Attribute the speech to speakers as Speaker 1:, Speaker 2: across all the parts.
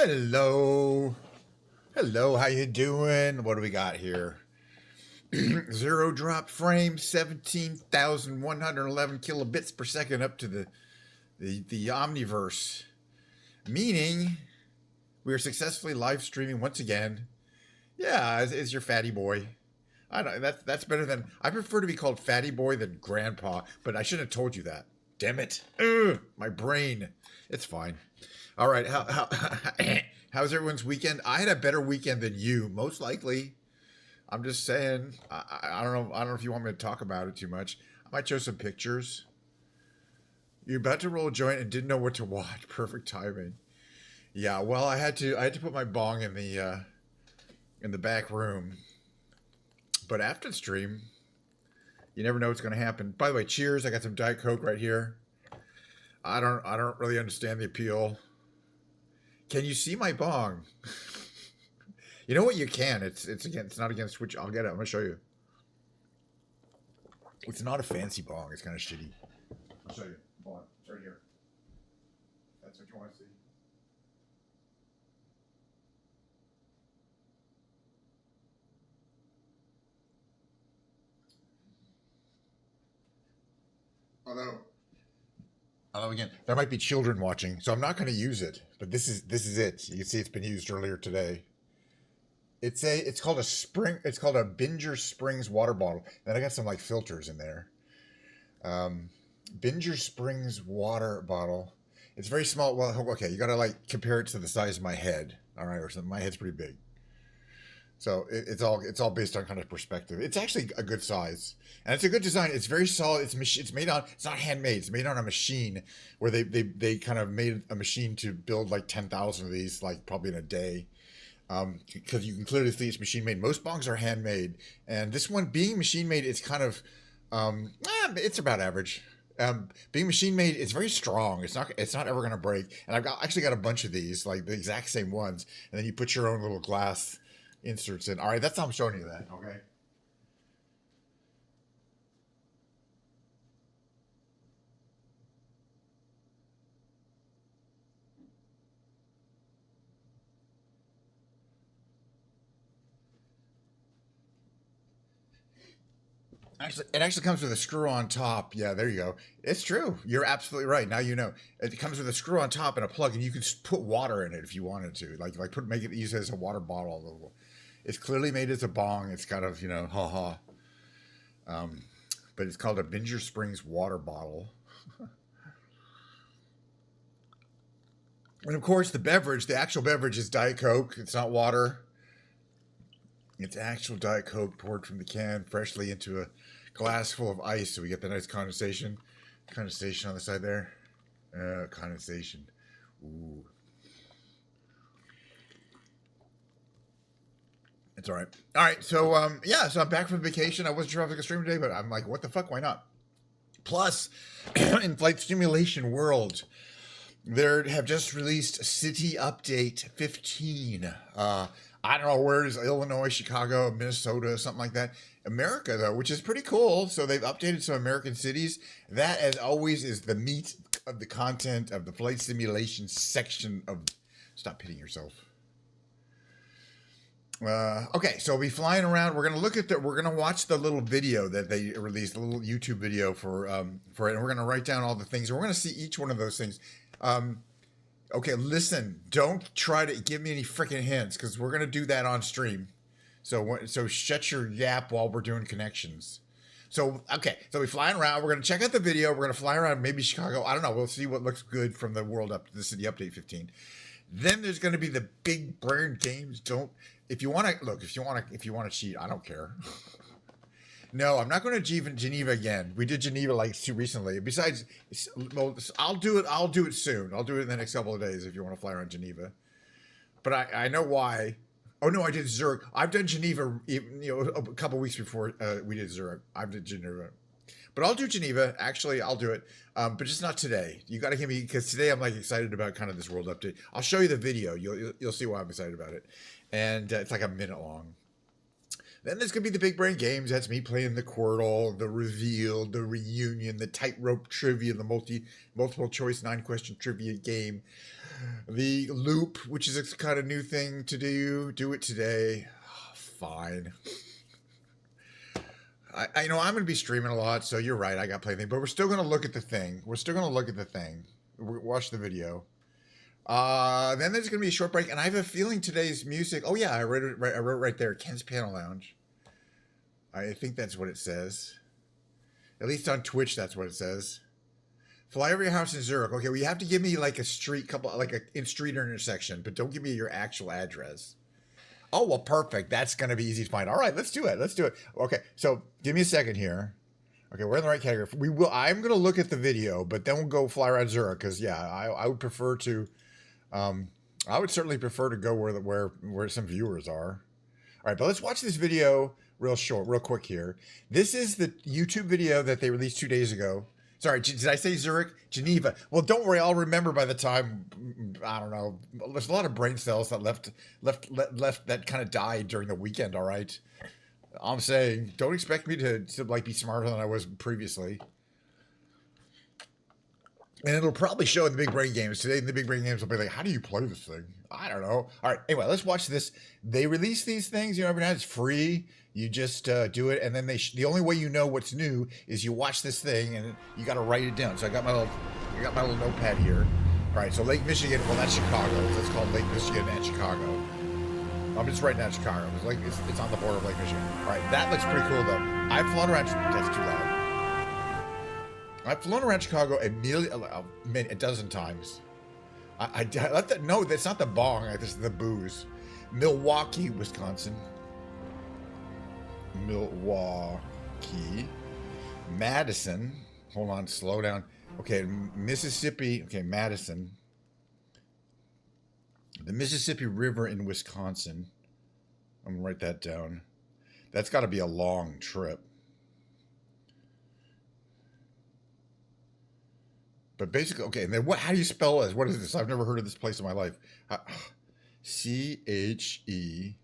Speaker 1: Hello. Hello, how you doing? What do we got here? Zero drop frame, 17,111 kilobits per second up to the Omniverse. Meaning we are successfully live streaming once again. Yeah, it's your fatty boy. I don't that's better than I prefer to be called fatty boy than grandpa, but I shouldn't have told you that. Damn it. Ugh, my brain. It's fine. All right, how's everyone's weekend? I had a better weekend than you, most likely. I'm just saying. I don't know. I don't know if you want me to talk about it too much. I might show some pictures. You're about to roll a joint and didn't know what to watch. Perfect timing. Yeah. Well, I had to put my bong in the back room. But after the stream, you never know what's going to happen. By the way, cheers! I got some Diet Coke right here. I don't really understand the appeal. Can you see my bong? You know what? You can. It's not against Twitch. I'll get it. I'm gonna show you. It's not a fancy bong. It's kind of shitty. I'll show you. Hold on. It's right here. That's what you want to see. Although again, there might be children watching, so I'm not going to use it. But this is it. You can see it's been used earlier today. It's called a spring. It's called a Binger Springs water bottle. Then I got some like filters in there. Binger Springs water bottle. It's very small. Well, okay, you got to like compare it to the size of my head. All right, or something. My head's pretty big. So it's all based on kind of perspective. It's actually a good size, and it's a good design. It's very solid. It's made on. It's not handmade. It's made on a machine where they kind of made a machine to build like 10,000 of these, like probably in a day. Because you can clearly see it's machine made. Most bongs are handmade, and this one being machine made, it's kind of it's about average. Being machine made, it's very strong. It's not ever going to break. And actually got a bunch of these, like the exact same ones, and then you put your own little glass inserts in. All right, that's how I'm showing you that. Okay. Actually, it actually comes with a screw on top. Yeah, there you go. It's true. You're absolutely right. Now you know. It comes with a screw on top and a plug, and you can put make it if you wanted to. Make it use it as a water bottle. It's clearly made as a bong. It's kind of ha. But it's called a Binger Springs water bottle. And of course, the actual beverage is Diet Coke. It's not water. It's actual Diet Coke poured from the can freshly into a glass full of ice, so we get the nice condensation. Condensation on the side there. Condensation. Ooh. It's all right. All right, so so I'm back from vacation. I wasn't sure if I was going to stream today, but I'm like, what the fuck? Why not? Plus, in Flight Simulation World, they have just released City Update 15. I don't know where it is, Illinois, Chicago, Minnesota, something like that. America, though, which is pretty cool. So they've updated some American cities. That, as always, is the meat of the content of the flight simulation section of... Stop hitting yourself. Okay, so we'll be flying around. We're gonna we're gonna watch the little video that they released, the little YouTube video for it, and we're gonna write down all the things. And we're gonna see each one of those things. Okay, listen, don't try to give me any freaking hints because we're going to do that on stream. So shut your yap while we're doing connections. So, okay, so we're flying around. We're going to check out the video. We're going to fly around maybe Chicago. I don't know. We'll see what looks good from the the City Update 15. Then there's going to be the big brain games. If you want to cheat, I don't care. No, I'm not going to Geneva again. We did Geneva like too recently. Besides, well, I'll do it. I'll do it soon. I'll do it in the next couple of days if you want to fly around Geneva. But I know why. Oh no, I did Zurich. I've done Geneva. A couple weeks before we did Zurich. I've did Geneva. But I'll do Geneva. Actually, I'll do it. But just not today. You got to give me because today I'm like excited about kind of this world update. I'll show you the video. You'll see why I'm excited about it. And it's like a minute long. Then there's going to be the big brain games. That's me playing the Quirtle, the Reveal, the Reunion, the Tightrope Trivia, the multiple choice 9-question trivia game. The loop, which is a kind of new thing to do. Do it today. Fine. I know I'm going to be streaming a lot, so you're right. I got plenty, but we're still going to look at the thing. We're still going to look at the thing. Watch the video. Then there's going to be a short break, and I have a feeling today's music. Oh yeah, I wrote right there. Ken's Piano Lounge. I think that's what it says. At least on Twitch, that's what it says. Fly over your house in Zurich. Okay, well, you have to give me like a street couple, like a in street intersection, but don't give me your actual address. Oh, well, perfect. That's going to be easy to find. All right, let's do it. Let's do it. Okay, so give me a second here. Okay, we're in the right category. I'm going to look at the video, but then we'll go fly around Zurich because, yeah, I would prefer to. I would certainly prefer to go where some viewers are. All right, but let's watch this video real quick here. This is the YouTube video that they released 2 days ago. Sorry, did I say Zurich? Geneva. Well, don't worry. I'll remember by the time, I don't know. There's a lot of brain cells that left that kind of died during the weekend, all right? I'm saying, don't expect me to like be smarter than I was previously. And it'll probably show in the big brain games. Today, in the big brain games, will be like, how do you play this thing? I don't know. All right, anyway, let's watch this. They release these things, every night. It's free. You just do it, and then the only way you know what's new is you watch this thing, and you got to write it down. So I got my little notepad here. All right, so Lake Michigan. Well, that's Chicago. So it's called Lake Michigan and Chicago. I'm just writing down Chicago. It's on the border of Lake Michigan. All right, that looks pretty cool though. I've flown around. That's too loud. I've flown around Chicago a dozen times. I let that. No, that's not the bong. This is the booze. Milwaukee, Wisconsin. Milwaukee, Madison. Hold on, slow down. Okay, Mississippi. Okay, Madison. The Mississippi River in Wisconsin. I'm gonna write that down. That's got to be a long trip. But basically, okay. And then what? How do you spell this? What is this? I've never heard of this place in my life. ChequaMegon.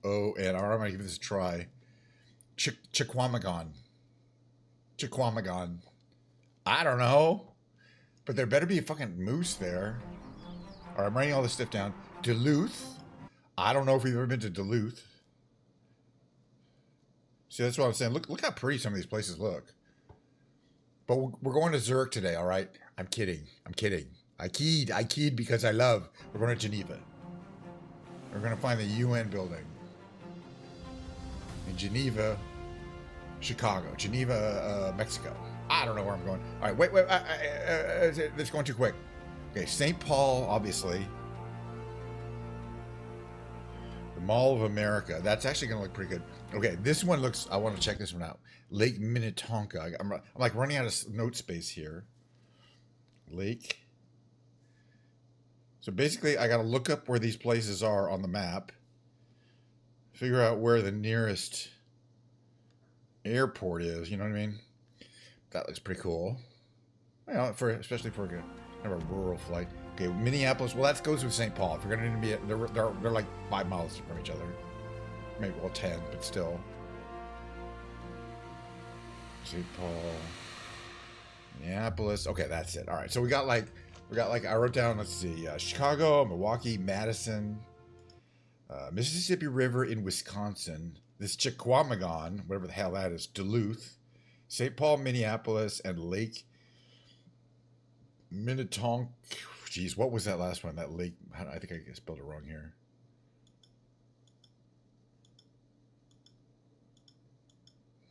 Speaker 1: All right, I'm gonna give this a try. Chequamegon. I don't know, but there better be a fucking moose there. All right, I'm writing all this stuff down. Duluth. I don't know if we've ever been to Duluth. See, that's what I'm saying. Look how pretty some of these places look. But we're going to Zurich today, all right? I'm kidding. I keyed because I love. We're going to Geneva. We're going to find the UN building. In Geneva, Chicago. Geneva, Mexico. I don't know where I'm going. All right, wait. This is going too quick. Okay, St. Paul, obviously. The Mall of America. That's actually going to look pretty good. Okay, this one looks. I want to check this one out. Lake Minnetonka. I'm like running out of note space here. Lake. So basically, I got to look up where these places are on the map. Figure out where the nearest airport is. You know what I mean? That looks pretty cool. You know, especially for kind of a rural flight. Okay, Minneapolis. Well, that goes with St. Paul. If you're going to be, they're like 5 miles from each other. Maybe 10, but still. St. Paul, Minneapolis. Okay, that's it. All right, so we got like I wrote down. Let's see, Chicago, Milwaukee, Madison, Mississippi River in Wisconsin. This Chequamegon, whatever the hell that is, Duluth, St. Paul, Minneapolis, and Lake Minnetonka. Jeez, what was that last one? That lake. I think I spelled it wrong here.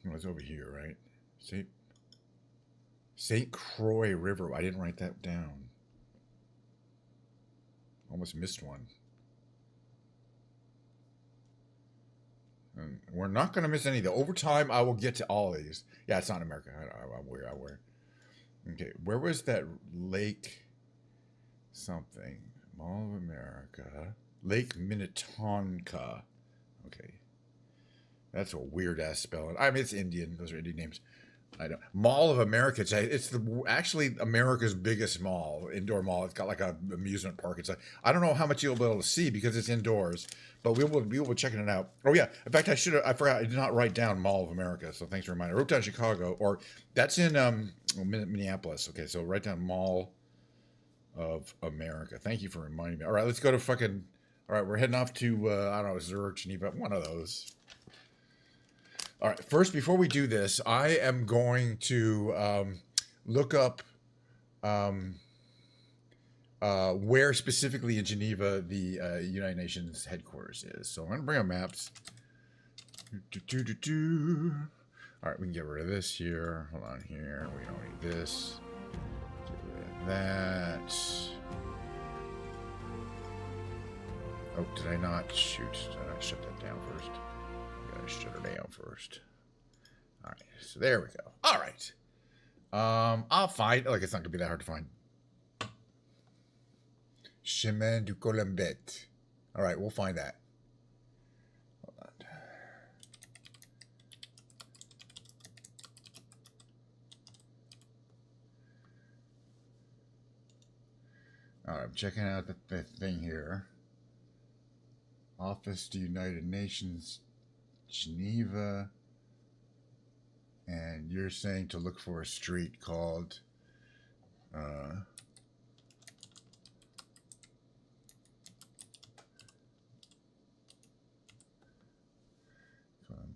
Speaker 1: It was over here, right? St. Croix River. I didn't write that down. Almost missed one. And we're not going to miss any. The overtime, I will get to all these. Yeah, it's not America. I'm aware. Okay, where was that lake? Something. Mall of America. Lake Minnetonka. Okay. That's a weird ass spelling. I mean, it's Indian. Those are Indian names. I know. Mall of America. It's actually America's biggest mall, indoor mall. It's got like a amusement park. I don't know how much you'll be able to see because it's indoors, but we will be checking it out. Oh yeah. In fact, I forgot. I did not write down Mall of America, so thanks for reminding. I wrote down Chicago, or that's in Minneapolis. Okay, so write down Mall of America. Thank you for reminding me. All right, let's go to fucking. All right, we're heading off to I don't know, Zurich, Geneva, one of those. All right. First, before we do this, I am going to look up where specifically in Geneva the United Nations headquarters is. So I'm going to bring up maps. All right, we can get rid of this here. Hold on here. We don't need this. Get rid of that. Oh, did I not shoot? Did I not shut that down first? Shut her down first. All right, so there we go. All right, I'll find. Like it's not gonna be that hard to find. Chemin du Colombet. All right, we'll find that. Hold on. All right, I'm checking out the thing here. Office to United Nations. Geneva, and you're saying to look for a street called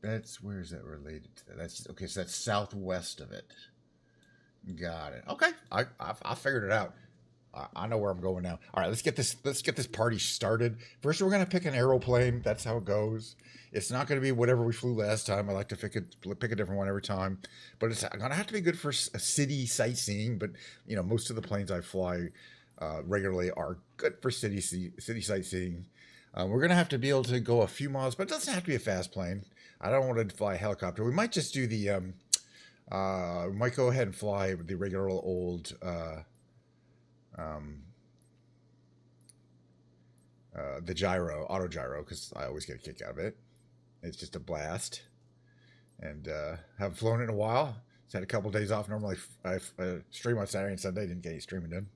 Speaker 1: Betts. Where is that related to that? That's okay. So that's southwest of it. Got it. Okay, I figured it out. I know where I'm going now. All right, let's get this party started. First, we're gonna pick an aeroplane. That's how it goes. It's not gonna be whatever we flew last time. I like to pick a different one every time. But it's gonna have to be good for city sightseeing. But you know, most of the planes I fly regularly are good for city sightseeing. We're gonna have to be able to go a few miles, but it doesn't have to be a fast plane. I don't want to fly a helicopter. We might just do the. We might go ahead and fly the regular old. The gyro, auto gyro, because I always get a kick out of it. It's just a blast, and haven't flown it in a while. It's had a couple of days off. Normally, I stream on Saturday and Sunday. Didn't get any streaming done.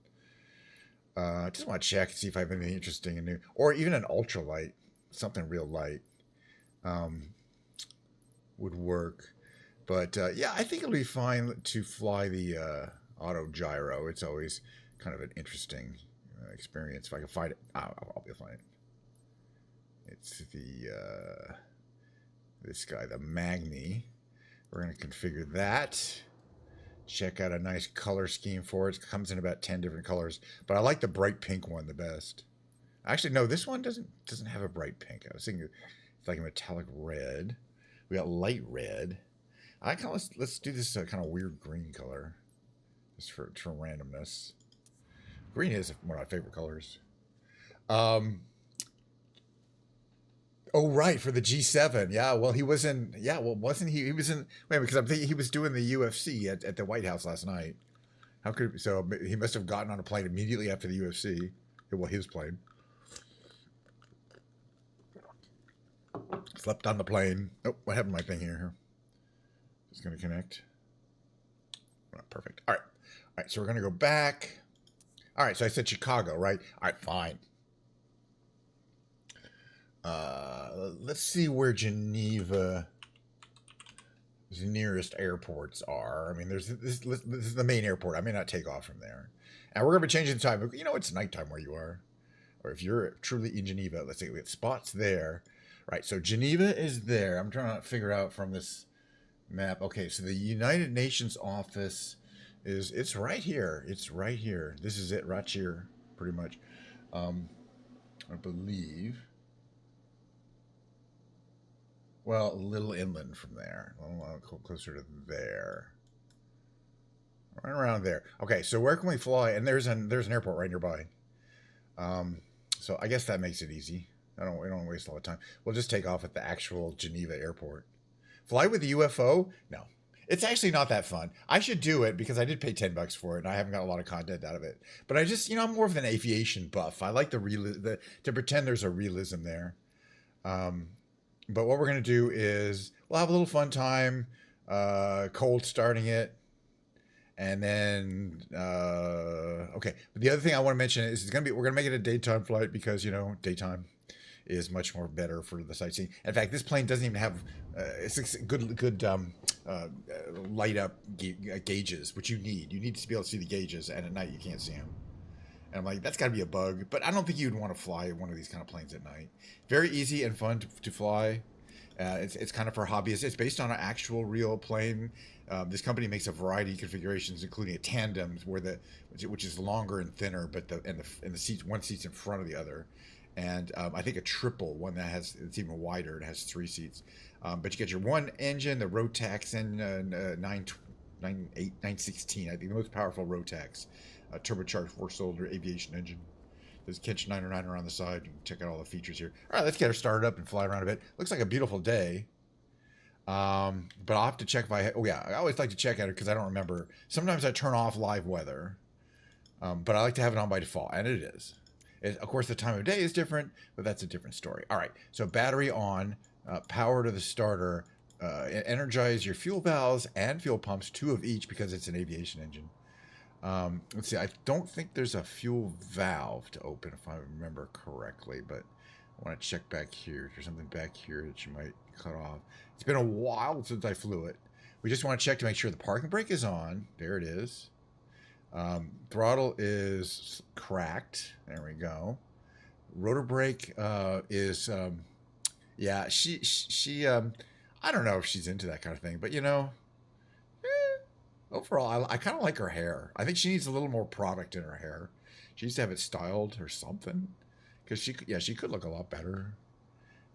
Speaker 1: Just want to check and see if I have anything interesting and new, or even an ultralight, something real light, would work. But yeah, I think it'll be fine to fly the auto gyro. It's always kind of an interesting experience. If I can find it, I'll be able to find it. It's the this guy, the Magni. We're going to configure that. Check out a nice color scheme for it. It comes in about 10 different colors, but I like the bright pink one the best. Actually, no, this one doesn't have a bright pink. I was thinking it's like a metallic red. We got light red. Let's do this kind of weird green color, just for randomness. Green is one of my favorite colors. Oh, right, for the G7. Yeah, well, he was in. Yeah, well, wasn't he? He was in. Wait, because I'm thinking he was doing the UFC at the White House last night. How could so? He must have gotten on a plane immediately after the UFC. Well, he was playing. Slept on the plane. Oh, what happened to my thing here? It's going to connect. Oh, perfect. All right. So we're going to go back. All right. So I said Chicago, right? All right. Fine. Let's see where Geneva's nearest airports are. I mean, this is the main airport. I may not take off from there. And we're going to be changing the time. You know, it's nighttime where you are. Or if you're truly in Geneva, let's see, we have spots there. Right, so Geneva is there. I'm trying to figure out from this map. Okay, so the United Nations office it's right here. It's right here. This is it right here, pretty much. I believe. Well, a little inland from there. A little closer to there. Right around there. Okay, so where can we fly? And there's an airport right nearby. So I guess that makes it easy. We don't waste a lot of time. We'll just take off at the actual Geneva airport. Fly with the UFO? No. It's actually not that fun. I should do it because I did pay $10 for it and I haven't got a lot of content out of it. But I just, I'm more of an aviation buff. I like to pretend there's a realism there. But what we're going to do is we'll have a little fun time. cold starting it. And then, okay. But the other thing I want to mention is we're gonna make it a daytime flight because daytime is much more better for the sightseeing. In fact, this plane doesn't even have it's good light up gauges, which you need. You need to be able to see the gauges, and at night you can't see them. And I'm like, that's got to be a bug. But I don't think you'd want to fly one of these kind of planes at night. Very easy and fun to fly. It's kind of for hobbyists. It's based on an actual real plane. This company makes a variety of configurations, including a tandem which is longer and thinner, but the seats, one seat's in front of the other, and I think a triple one it's even wider. It has 3 seats, but you get your one engine, the Rotax and 916. I think the most powerful Rotax, turbocharged 4-cylinder aviation engine. There's Kinch 909 on the side. You can check out all the features here. All right, let's get her started up and fly around a bit. Looks like a beautiful day. But I'll have to check if I always like to check at it because I don't remember. Sometimes I turn off live weather, but I like to have it on by default, and it is. Of course, the time of day is different, but that's a different story. All right, so battery on, power to the starter, energize your fuel valves and fuel pumps, 2 of each because it's an aviation engine. Let's see, I don't think there's a fuel valve to open if I remember correctly, but I want to check back here. There's something back here that you might cut off. It's been a while since I flew it. We just want to check to make sure the parking brake is on. There it is. Throttle is cracked. There we go. Rotor brake is, yeah, she I don't know if she's into that kind of thing, but overall, I kind of like her hair. I think she needs a little more product in her hair. She needs to have it styled or something, because she could look a lot better.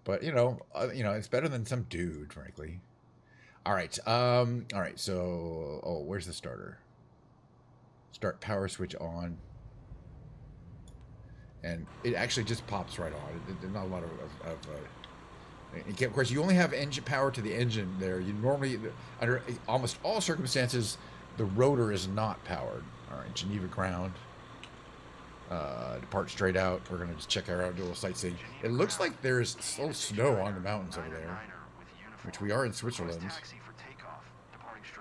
Speaker 1: But it's better than some dude, frankly. All right, So, where's the starter? Start power switch on, and it actually just pops right on. There's not a lot of course, you only have engine power to the engine there. You normally, under almost all circumstances, the rotor is not powered. All right, Geneva ground. Depart straight out. We're going to just check her out, do a little sightseeing. It looks like there's still snow on the mountains over there, which we are in Switzerland.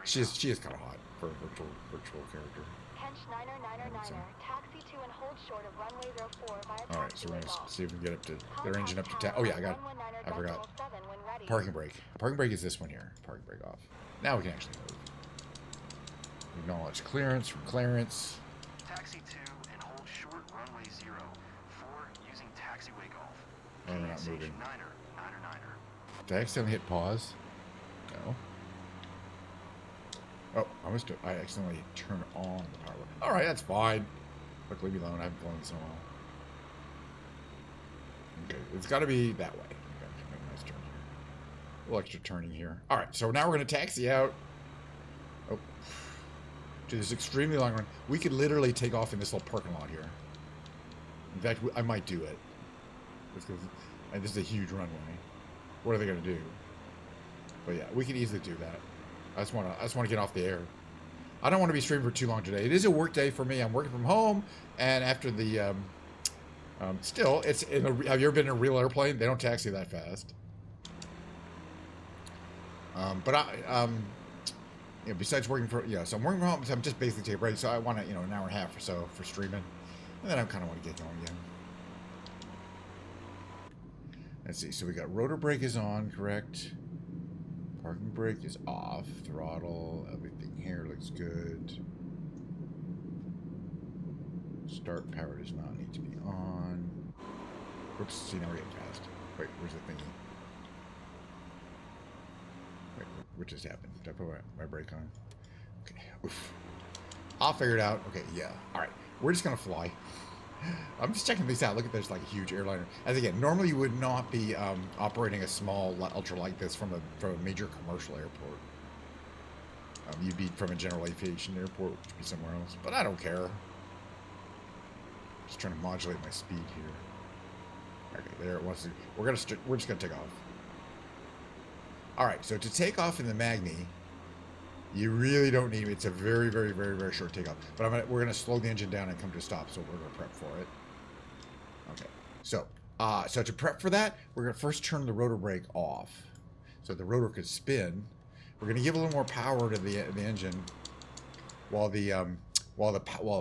Speaker 1: She is kind of hot for a virtual character. All right, so we're going to see if we can get up to their engine up to town. Oh yeah, I forgot. Parking brake. Parking brake is this one here. Parking brake off. Now we can actually move. Acknowledge clearance from clearance.
Speaker 2: Taxi 2 and hold short runway 0 for using taxiway golf.
Speaker 1: Oh, we're not moving.
Speaker 2: Niner.
Speaker 1: Did I accidentally hit pause? No. Oh, I accidentally turned on the power. All right, that's fine. Look, leave me alone. I haven't flown in so long. Okay, it's got to be that way. Okay, make a nice turn here. A little extra turning here. All right, so now we're going to taxi out. Oh, to this extremely long run. We could literally take off in this little parking lot here. In fact, I might do it. And this is a huge runway. What are they going to do? But yeah, we can easily do that. I just want to get off the air. I don't want to be streaming for too long today. It is a work day for me. I'm working from home, and after the still, it's have you ever been in a real airplane? They don't taxi that fast. Besides working so I'm working from home. So I'm just basically taking a break. So I want to, an hour and a half or so for streaming, and then I kind of want to get going again. Let's see. So we got rotor brake is on, correct? Parking brake is off. Throttle, everything here looks good. Start power does not need to be on. Whoops, see, now we're getting fast. Wait, where's the thingy? Wait, what just happened? Did I put my brake on? Okay, oof. I'll figure it out. Okay, yeah. All right, we're just gonna fly. I'm just checking these out. Look at this, like a huge airliner. As again, normally you would not be operating a small ultra like this from a major commercial airport. You'd be from a general aviation airport, which would be somewhere else. But I don't care. Just trying to modulate my speed here. Okay, there it wants to. We're just gonna take off. All right, so to take off in the Magni, you really don't need it. It's a very, very, very, very short takeoff. But we're going to slow the engine down and come to a stop, so we're going to prep for it. Okay. So to prep for that, we're going to first turn the rotor brake off, so the rotor could spin. We're gonna give a little more power to the engine while the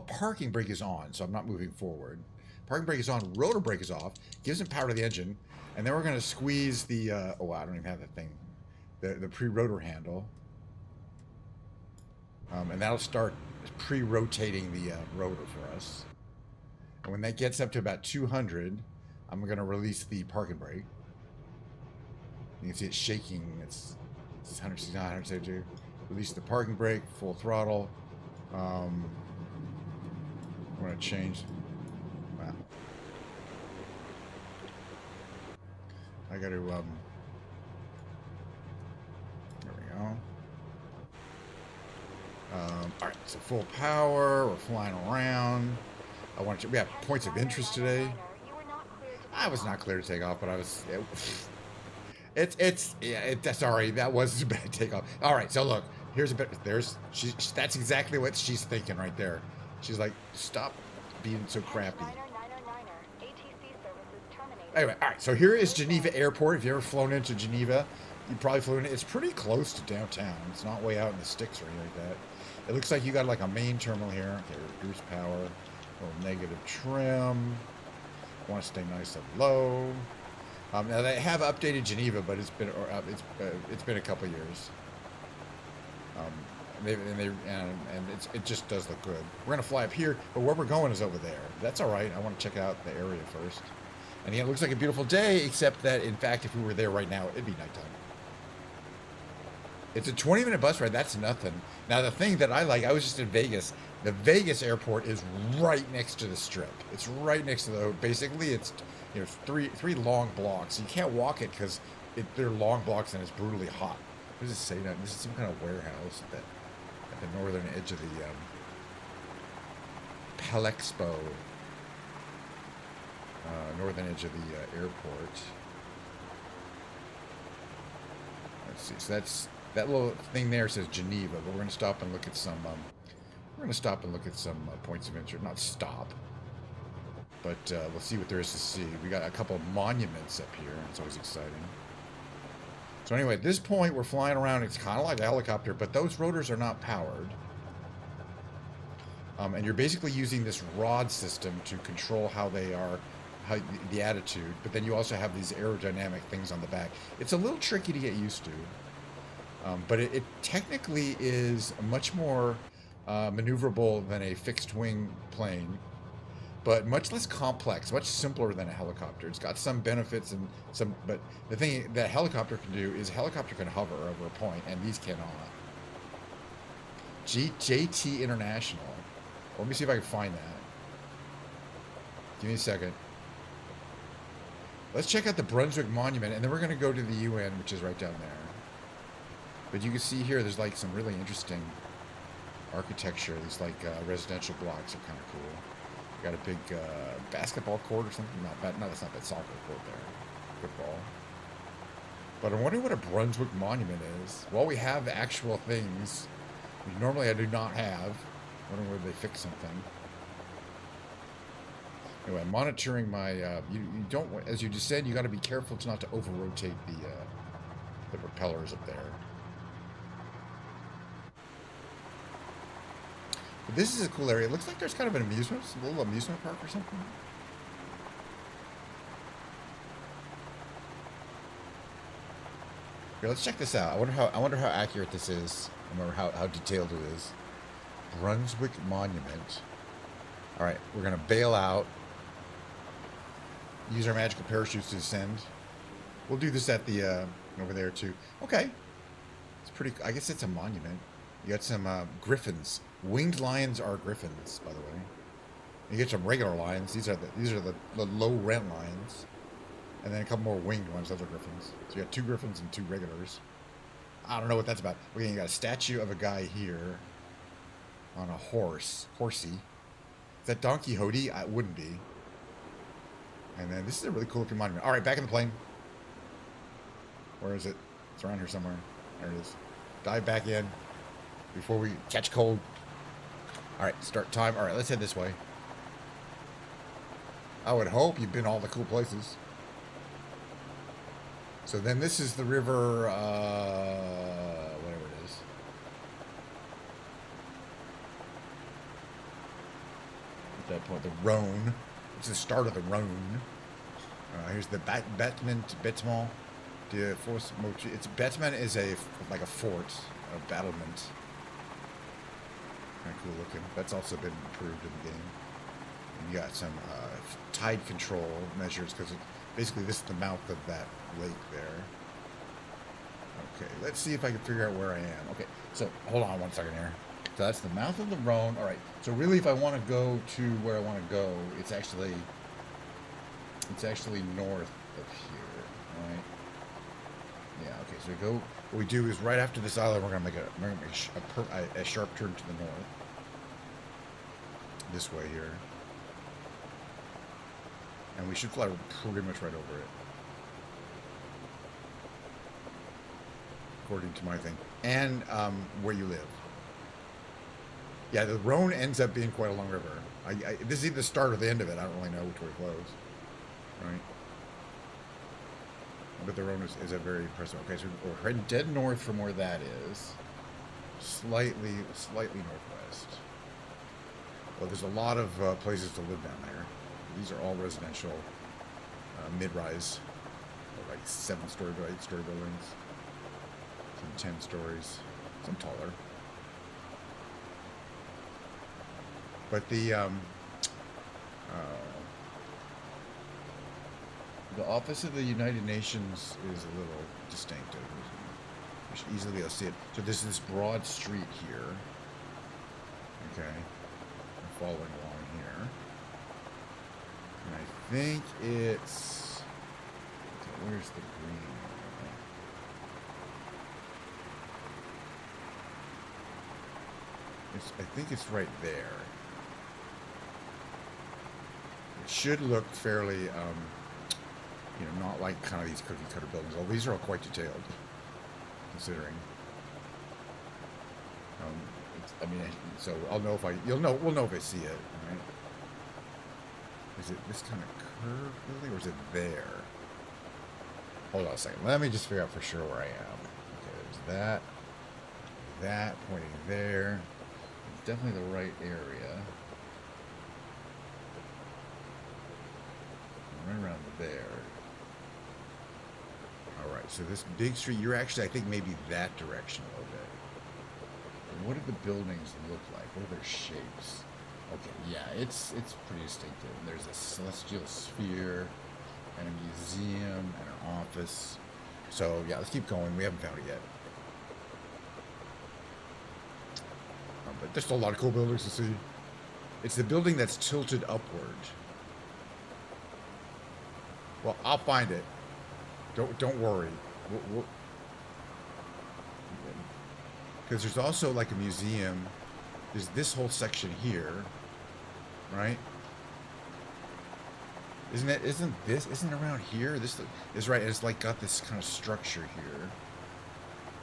Speaker 1: parking brake is on. So I'm not moving forward. Parking brake is on. Rotor brake is off. Gives some power to the engine, and then we're gonna squeeze the. Oh, I don't even have that thing. The pre-rotor handle, and that'll start pre-rotating the rotor for us. And when that gets up to about 200, I'm gonna release the parking brake. You can see it shaking. It's 169, 172. Release the parking brake, full throttle. I'm gonna change. Wow. I got to. There we go. All right, so full power. We're flying around. I want to. We have points of interest today. I was not clear to take off, but I was. Sorry, that was a bad takeoff. All right, so look, here's a bit. That's exactly what she's thinking right there. She's like, stop being so crappy. Anyway, all right, so here is Geneva Airport. If you've ever flown into Geneva, you probably flew in. It's pretty close to downtown. It's not way out in the sticks or anything like that. It looks like you got like a main terminal here. Okay, reduce power, a little negative trim. Want to stay nice and low. Now they have updated Geneva, but it's been a couple years. It just does look good. We're gonna fly up here, but where we're going is over there. That's all right. I want to check out the area first. And again, it looks like a beautiful day, except that in fact, if we were there right now, it'd be nighttime. It's a 20-minute bus ride. That's nothing. Now the thing that I like, I was just in Vegas. The Vegas airport is right next to the Strip. It's right next to the. Basically, it's three long blocks. You can't walk it because they're long blocks and it's brutally hot. What does it say now? This is some kind of warehouse at the northern edge of the Palexpo. Northern edge of the airport. Let's see. So that little thing there says Geneva, but we're going to stop and look at some. Points of interest. Not stop, but we'll see what there is to see. We got a couple of monuments up here. It's always exciting. So anyway, at this point, we're flying around. It's kind of like a helicopter, but those rotors are not powered. And you're basically using this rod system to control how they are, the attitude. But then you also have these aerodynamic things on the back. It's a little tricky to get used to. But it technically is much more maneuverable than a fixed-wing plane, but much less complex, much simpler than a helicopter. It's got some benefits and some, but the thing that a helicopter can do is a helicopter can hover over a point, and these cannot. JT International. Let me see if I can find that. Give me a second. Let's check out the Brunswick Monument, and then we're going to go to the UN, which is right down there. But you can see here, there's like some really interesting architecture. These like residential blocks are kind of cool. Got a big basketball court or something. No, that's not that soccer court there. Football. But I'm wondering what a Brunswick Monument is. Well, we have actual things which normally I do not have. I wonder whether they fix something. Anyway, I'm monitoring my. You don't, as you descend, you got to be careful to not to over rotate the propellers up there. But this is a cool area. It looks like there's kind of a little amusement park or something. Here, let's check this out. I wonder how accurate this is. I wonder how detailed it is. Brunswick Monument. All right, we're gonna bail out. Use our magical parachutes to descend. We'll do this at the over there too. Okay, it's pretty. I guess it's a monument. You got some griffins. Winged lions are griffins, by the way. You get some regular lions. These are the low rent lions, and then a couple more winged ones. Those are griffins. So you got 2 griffins and 2 regulars. I don't know what that's about. Okay, you got a statue of a guy here on a horsey. Is that Don Quixote? It wouldn't be. And then this is a really cool looking monument. All right, back in the plane. Where is it? It's around here somewhere. There it is. Dive back in before we catch cold. All right, start time. All right, let's head this way. I would hope you've been all the cool places. So then this is the river, whatever at that point. The Rhone. It's the start of the Rhone. Here's the Battement de Force Mochi. It's Batman is like a fort, a battlement. Kind of cool looking. That's also been improved in the game. And you got some tide control measures because basically this is the mouth of that lake there. Okay, let's see if I can figure out where I am. Okay, so hold on one second here. So that's the mouth of the Rhone. All right. So really, if I want to go to where I want to go, it's actually north of here, right? Yeah. Okay. So we go. What we do is right after this island, we're gonna make a sharp turn to the north. This way here, and we should fly pretty much right over it, according to my thing, and where you live. Yeah, the Rhone ends up being quite a long river. This is either the start or the end of it. I don't really know which way it flows. Right? But the Rhone is a very impressive. Okay, so we're heading dead north from where that is. Slightly northwest. Well, there's a lot of places to live down there. These are all residential, mid-rise, like 7-story to 8-story buildings. Some 10 stories, some taller. But the office of the United Nations is a little distinctive. You should easily be able to see it. So there's this broad street here. Okay, I'm following along here, and I think it's. Okay, where's the green? I think it's right there. It should look fairly, not like kind of these cookie cutter buildings. Well, these are all quite detailed, considering. So I'll know if we'll know if I see it, right? Is it this kind of curved building, or is it there? Hold on a second. Let me just figure out for sure where I am. Okay, there's that pointing there. It's definitely the right area. Right around there. Alright, so this big street, you're actually, I think, maybe that direction a little bit. And what do the buildings look like? What are their shapes? Okay, yeah, it's pretty distinctive. There's a celestial sphere, and a museum, and an office. So, yeah, let's keep going. We haven't found it yet. But there's still a lot of cool buildings to see. It's the building that's tilted upward. Well, I'll find it. Don't worry. Because there's also like a museum. There's this whole section here, right? Isn't around here? This is right. It's like got this kind of structure here.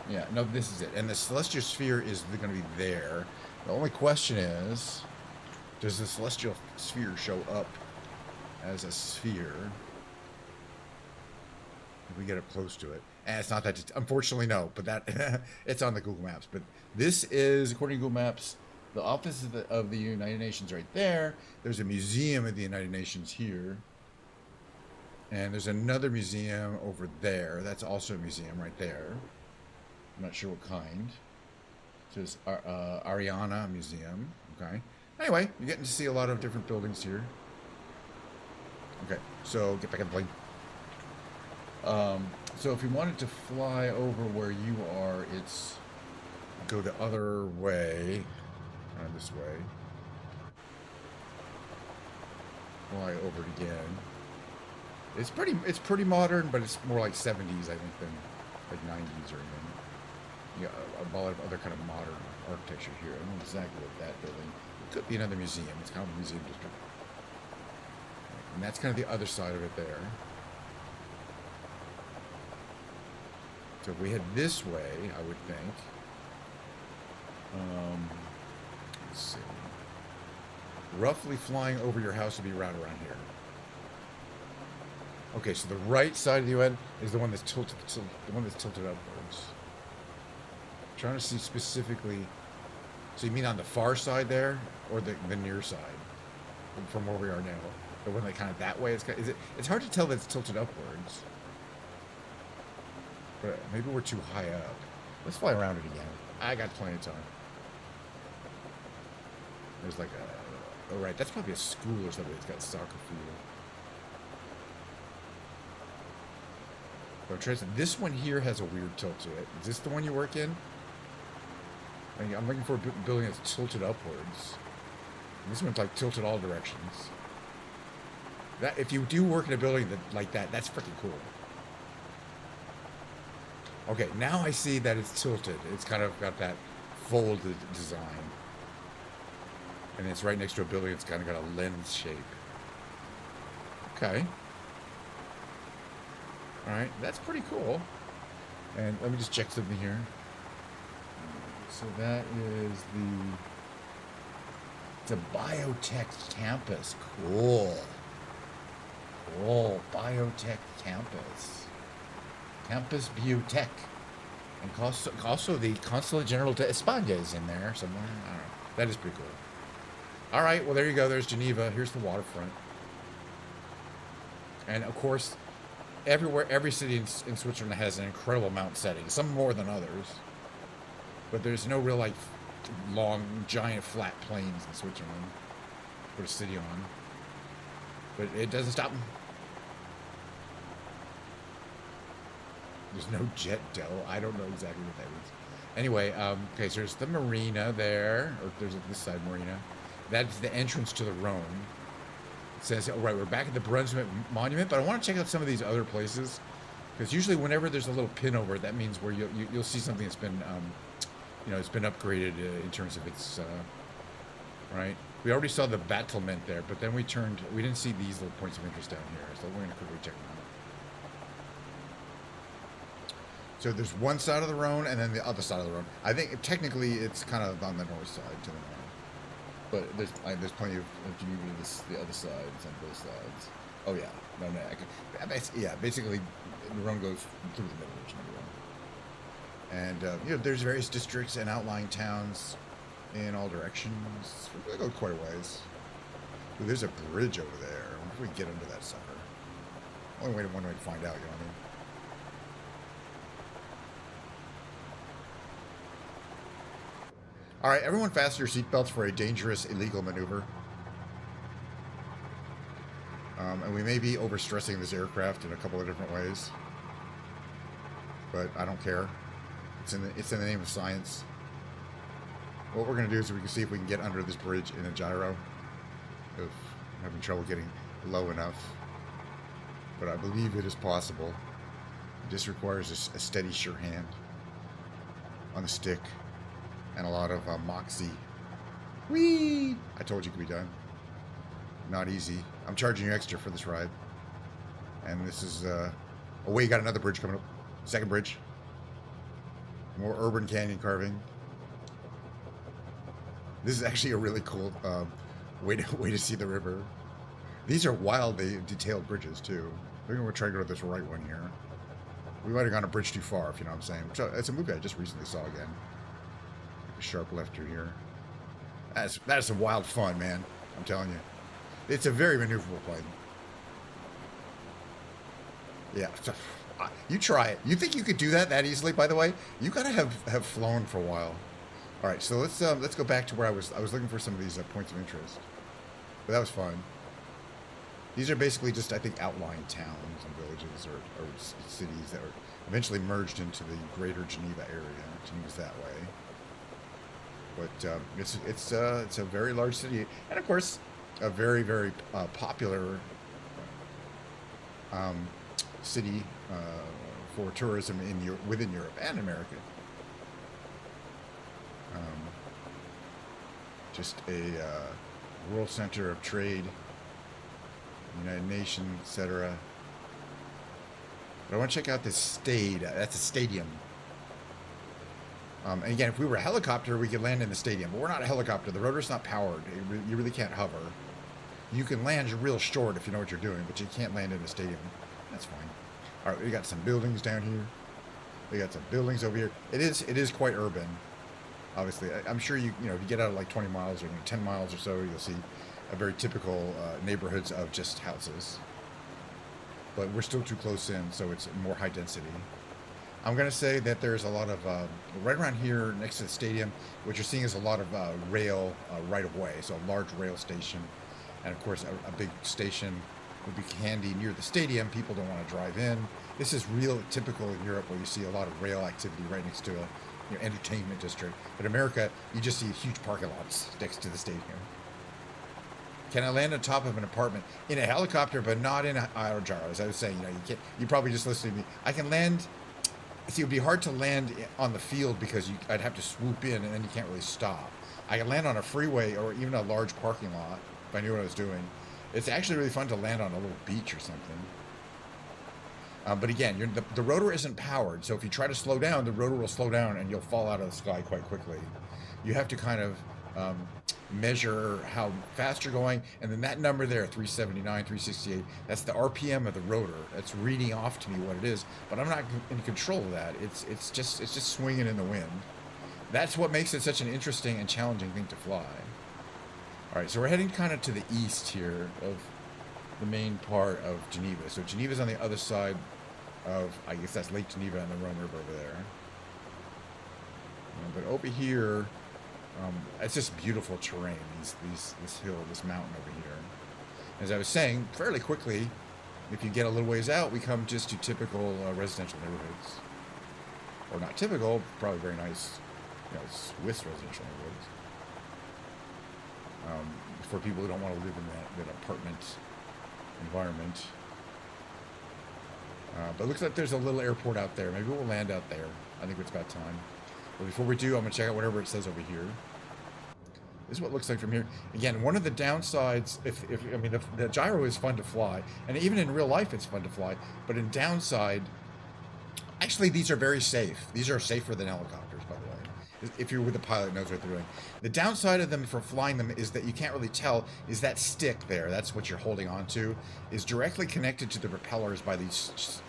Speaker 1: Yeah, no, this is it. And the celestial sphere is going to be there. The only question is, does the celestial sphere show up as a sphere? If we get up close to it. And it's not that, unfortunately, no, but that, it's on the Google Maps. But this is, according to Google Maps, the office of the United Nations right there. There's a museum of the United Nations here. And there's another museum over there. That's also a museum right there. I'm not sure what kind. So it's Ariana Museum. Okay. Anyway, you're getting to see a lot of different buildings here. Okay, so get back in the plane. So if you wanted to fly over where you are, it's go the other way, this way. Fly over it again. It's pretty modern, but it's more like 70s, I think, than like 90s or anything. Yeah, a lot of other kind of modern architecture here. I don't know exactly what that building. It could be another museum. It's kind of a museum district, and that's kind of the other side of it there. So if we head this way, I would think. Let's see. Roughly flying over your house would be right around here. Okay, so the right side of the UN is the one that's tilted, upwards. I'm trying to see specifically. So you mean on the far side there, or the near side? from where we are now. The one that kind of that way. It's hard to tell that it's tilted upwards. But maybe we're too high up. Let's fly around it again. I got plenty of time. There's like a... Oh, right. That's probably a school or something. It's got a soccer field. But I'm trying to... This one here has a weird tilt to it. Is this the one you work in? I'm looking for a building that's tilted upwards. This one's like tilted all directions. That if you do work in a building like that, that's freaking cool. Okay, now I see that it's tilted. It's kind of got that folded design. And it's right next to a building that's kind of got a lens shape. Okay. Alright, that's pretty cool. And let me just check something here. So that is it's a biotech campus. Cool. Cool. Biotech campus. Campus Biotech. And also the Consulate General de España is in there somewhere. I don't know. That is pretty cool. All right. Well, there you go. There's Geneva. Here's the waterfront. And, of course, every city in Switzerland has an incredible mountain setting. Some more than others. But there's no real, like, long, giant, flat plains in Switzerland to put a city on. But it doesn't stop them. There's no jet dough. I don't know exactly what that is. Anyway, okay, so there's the marina there. Or there's this side marina. That's the entrance to the Rhone. It says, oh, right, we're back at the Brunswick Monument, but I want to check out some of these other places. Because usually whenever there's a little pin over it, that means where you'll see something that's been... it's been upgraded in terms of its, right? We already saw the battlement there, but then we didn't see these little points of interest down here, so we're going to quickly check them out. So there's one side of the Rhone and then the other side of the Rhone. I think technically it's kind of on the north side to the north. But there's plenty of the other sides on both sides. Oh yeah, no, basically the Rhone goes through the middle of Geneva. And there's various districts and outlying towns in all directions. We go quite a ways. Ooh, there's a bridge over there. I wonder if we can get under that sucker. One way to find out, you know what I mean? All right, everyone fasten your seatbelts for a dangerous, illegal maneuver. And we may be overstressing this aircraft in a couple of different ways. But I don't care. It's in the name of science. What we're going to do is we can see if we can get under this bridge in a gyro. If I'm having trouble getting low enough. But I believe it is possible. It just requires a steady, sure hand on the stick. And a lot of moxie. Whee! I told you it could be done. Not easy. I'm charging you extra for this ride. And this is... oh, wait, you got another bridge coming up. Second bridge. More urban canyon carving. This is actually a really cool way to see the river. These are wildly detailed bridges, too. Maybe we'll try to go to this right one here. We might have gone a bridge too far, if you know what I'm saying. It's a movie I just recently saw again. A sharp left through here. That's some wild fun, man. I'm telling you. It's a very maneuverable plane. Yeah. You try it. You think you could do that easily, by the way? You gotta have flown for a while. All right, so let's go back to where I was looking for some of these points of interest. But that was fun. These are basically just, I think, outlying towns and villages or cities that were eventually merged into the greater Geneva area. Geneva's that way. But it's a very large city, and of course, a very, very popular city for tourism within Europe and America. Just a world center of trade, United Nations, etc. But I want to check out this Stade. That's a stadium. And again, if we were a helicopter, we could land in the stadium. But we're not a helicopter. The rotor's not powered. You really can't hover. You can land real short if you know what you're doing, but you can't land in a stadium. That's fine. All right, we got some buildings down here. We got some buildings over here. It is quite urban. Obviously, I'm sure if you get out of like 20 miles or 10 miles or so, you'll see very typical neighborhoods of just houses. But we're still too close in, so it's more high density. I'm going to say that there's a lot of, right around here next to the stadium, what you're seeing is a lot of rail right-of-way, so a large rail station. And of course, a big station would be handy near the stadium. People don't want to drive in. This is real typical in Europe, where you see a lot of rail activity right next to a entertainment district. But in America, you just see huge parking lots next to the stadium. Can I land on top of an apartment in a helicopter, but not in an aerogyro? As I was saying, you can't. You probably just listened to me. I can land. See, it would be hard to land on the field because I'd have to swoop in, and then you can't really stop. I can land on a freeway or even a large parking lot if I knew what I was doing. It's actually really fun to land on a little beach or something. But again, the rotor isn't powered, so if you try to slow down, the rotor will slow down and you'll fall out of the sky quite quickly. You have to kind of measure how fast you're going, and then that number there, 379, 368, that's the RPM of the rotor. That's reading off to me what it is, but I'm not in control of that. It's just swinging in the wind. That's what makes it such an interesting and challenging thing to fly. All right, so we're heading kind of to the east here of the main part of Geneva. So Geneva's on the other side of, I guess that's Lake Geneva and the Rhone River over there. But over here, it's just beautiful terrain. This hill, this mountain over here. As I was saying, fairly quickly, if you get a little ways out, we come just to typical residential neighborhoods, or not typical, probably very nice, Swiss residential neighborhoods. For people who don't want to live in that apartment environment. But it looks like there's a little airport out there. Maybe we'll land out there. I think it's about time. But before we do, I'm going to check out whatever it says over here. This is what it looks like from here. Again, one of the downsides, the gyro is fun to fly, and even in real life it's fun to fly, but in downside, actually these are very safe. These are safer than helicopters, by the way. If you're with a pilot knows what they're doing. The downside of them for flying them is that you can't really tell, is that stick there, that's what you're holding on to, is directly connected to the propellers by these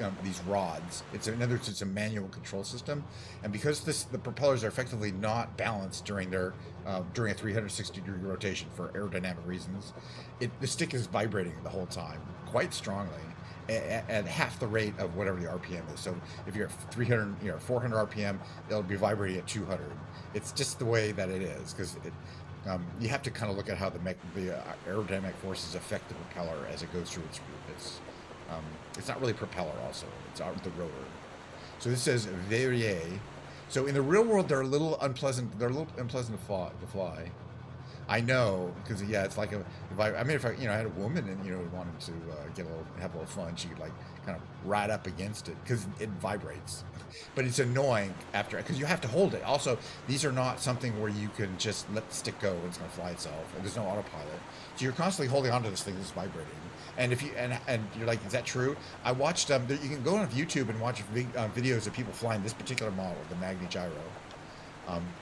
Speaker 1: rods. In other words, it's a manual control system. And because the propellers are effectively not balanced during a 360-degree rotation for aerodynamic reasons, the stick is vibrating the whole time, quite strongly. At half the rate of whatever the RPM is. So if you're at 300, 400 RPM, it'll be vibrating at 200. It's just the way that it is, because you have to kind of look at how the aerodynamic forces affect the propeller as it goes through its route. It's not really propeller also, it's the rotor. So this says Verrier. So in the real world, they're a little unpleasant. They're a little unpleasant to fly. I know, because it's like if I had a woman and wanted to have a little fun, she could kind of ride up against it because it vibrates, but it's annoying because you have to hold it. Also, these are not something where you can just let the stick go and it's going to fly itself. There's no autopilot, so you're constantly holding onto this thing that's vibrating. And if you and you're like, is that true? I watched you can go on YouTube and watch videos of people flying this particular model, the Magni Gyro.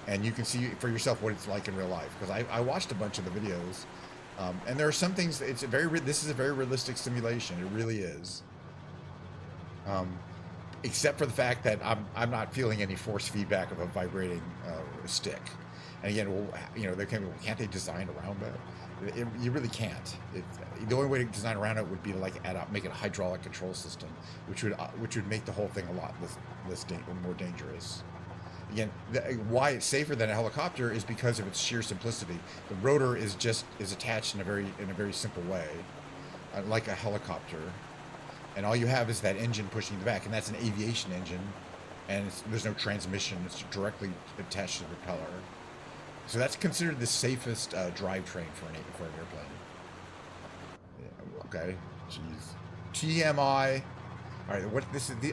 Speaker 1: And you can see for yourself what it's like in real life, because I watched a bunch of the videos, and there are some things. This is a very realistic simulation. It really is. Except for the fact that I'm not feeling any force feedback of a vibrating stick. And again, can't they design around that? You really can't. The only way to design around it would be to make it a hydraulic control system, which would make the whole thing a lot more dangerous. Again, why it's safer than a helicopter is because of its sheer simplicity. The rotor is attached in a very simple way, like a helicopter, and all you have is that engine pushing the back, and that's an aviation engine, and there's no transmission. It's directly attached to the propeller. So that's considered the safest drivetrain for an airplane. Yeah, okay, jeez. TMI. All right,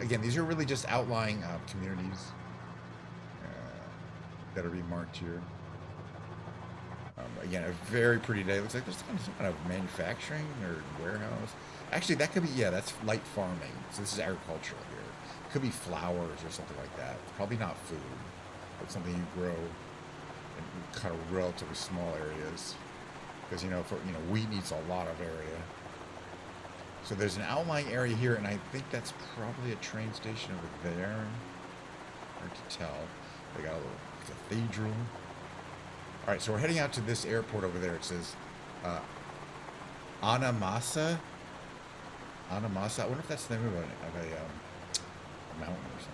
Speaker 1: again, these are really just outlying communities that are being marked here. Again, a very pretty day. It looks like there's some kind of manufacturing or warehouse. Actually, that could be, that's light farming. So this is agricultural here. It could be flowers or something like that. It's probably not food, but something you grow in kind of relatively small areas. Because, wheat needs a lot of area. So there's an outlying area here, and I think that's probably a train station over there. Hard to tell. They got a little cathedral. All right, so we're heading out to this airport over there. It says Anamasa. Anamasa. I wonder if that's the name of a mountain or something.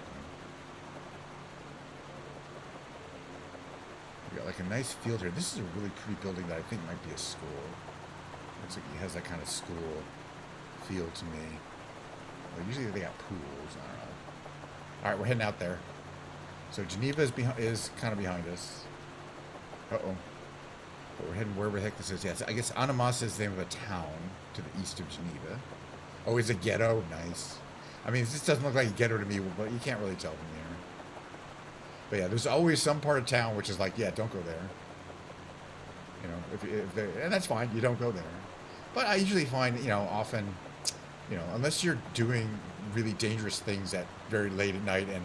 Speaker 1: We got like a nice field here. This is a really pretty building that I think might be a school. Looks like it has that kind of school feel to me. Well, usually they got pools. I don't know. All right, we're heading out there. So Geneva is kind of behind us. Uh-oh. But we're heading wherever the heck this is. Yes, I guess Annemasse is the name of a town to the east of Geneva. Oh, it's a ghetto? Nice. I mean, this doesn't look like a ghetto to me, but you can't really tell from here. But yeah, there's always some part of town which is like, yeah, don't go there. You know, and that's fine. You don't go there. But I usually find, you know, often, you know, unless you're doing really dangerous things at very late at night and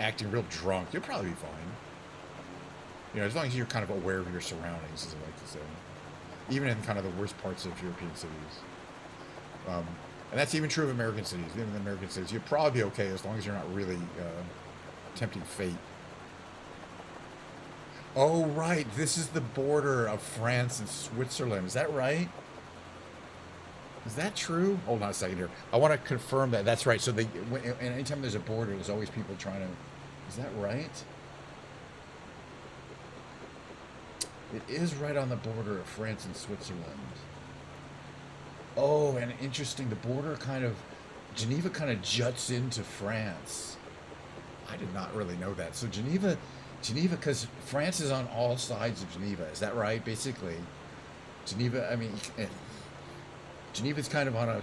Speaker 1: acting real drunk, you'll probably be fine. You know, as long as you're kind of aware of your surroundings, as I like to say. Even in kind of the worst parts of European cities. And that's even true of American cities. Even in American cities, you'll probably be okay as long as you're not really tempting fate. Oh, right. This is the border of France and Switzerland. Is that right? Is that true? Hold on a second here. I want to confirm that. That's right. So and anytime there's a border, there's always people trying to... Is that right? It is right on the border of France and Switzerland. Oh, and interesting. The border kind of... Geneva kind of juts into France. I did not really know that. So Geneva, because France is on all sides of Geneva. Is that right? Basically, Geneva, I mean... Geneva's kind of on a...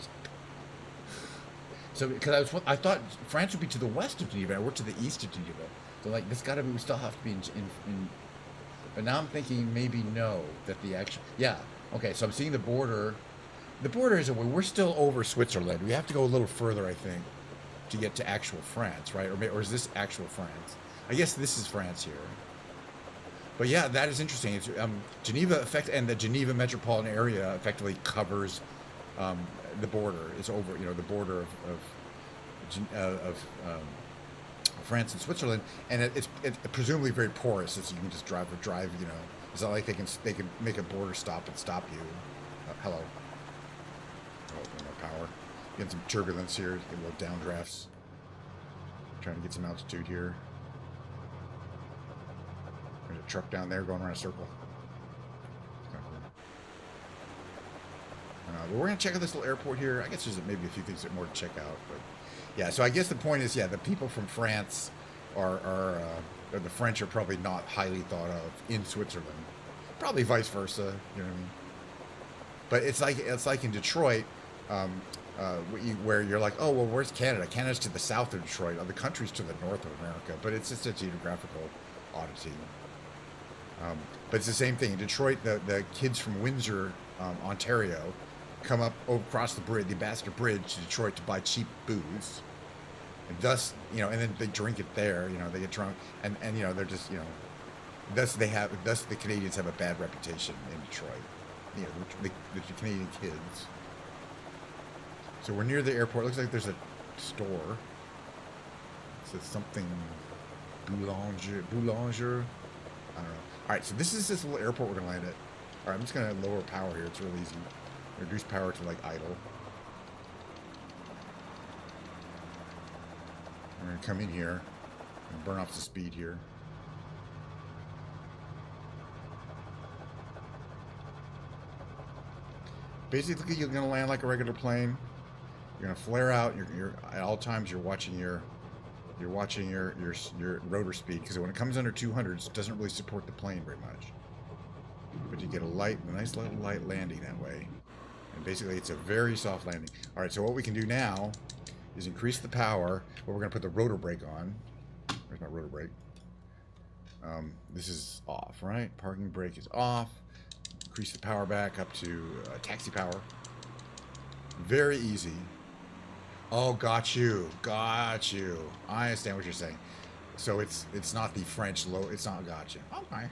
Speaker 1: So, because I thought France would be to the west of Geneva, and we're to the east of Geneva. So, like, this gotta be, we still have to be in but now I'm thinking maybe no, that the actual... Yeah, okay, so I'm seeing the border. The border is away. We're still over Switzerland. We have to go a little further, I think, to get to actual France, right? Or is this actual France? I guess this is France here. But yeah, that is interesting. It's, Geneva and the Geneva metropolitan area effectively covers the border. Is over, you know, the border of France and Switzerland, and it's presumably very porous, so you can just drive. You know, it's not like they can make a border stop and stop you. Hello. Oh, no power. Getting some turbulence here. Get little downdrafts. Trying to get some altitude here. There's a truck down there going around a circle. But we're going to check out this little airport here. I guess there's maybe a few things more to check out. But yeah, so I guess the point is, yeah, the people from France or the French are probably not highly thought of in Switzerland. Probably vice versa, you know what I mean? But it's like in Detroit, where you're like, oh, well, where's Canada? Canada's to the south of Detroit. The country's to the north of America. But it's just a geographical oddity. But it's the same thing. In Detroit, the kids from Windsor, Ontario, come up across the bridge, the Ambassador Bridge to Detroit to buy cheap booze. And thus, you know, and then they drink it there, you know, they get drunk. And you know, they're just, you know, thus the Canadians have a bad reputation in Detroit. You know, the Canadian kids. So we're near the airport. Looks like there's a store. It says something Boulanger. I don't know. All right, so this is this little airport we're gonna land at. All right, I'm just gonna lower power here. It's real easy. Reduce power to like idle. We're gonna come in here and burn off the speed here. Basically, you're gonna land like a regular plane. You're gonna flare out. You're at all times. You're watching your rotor speed, because when it comes under 200, it doesn't really support the plane very much. But you get a nice little light landing that way. And basically, it's a very soft landing. All right, so what we can do now is increase the power. Well, we're going to put the rotor brake on. Where's my rotor brake? This is off, right? Parking brake is off. Increase the power back up to taxi power. Very easy. Oh, got you. Got you. I understand what you're saying. So it's not the French low. It's not got you. Okay.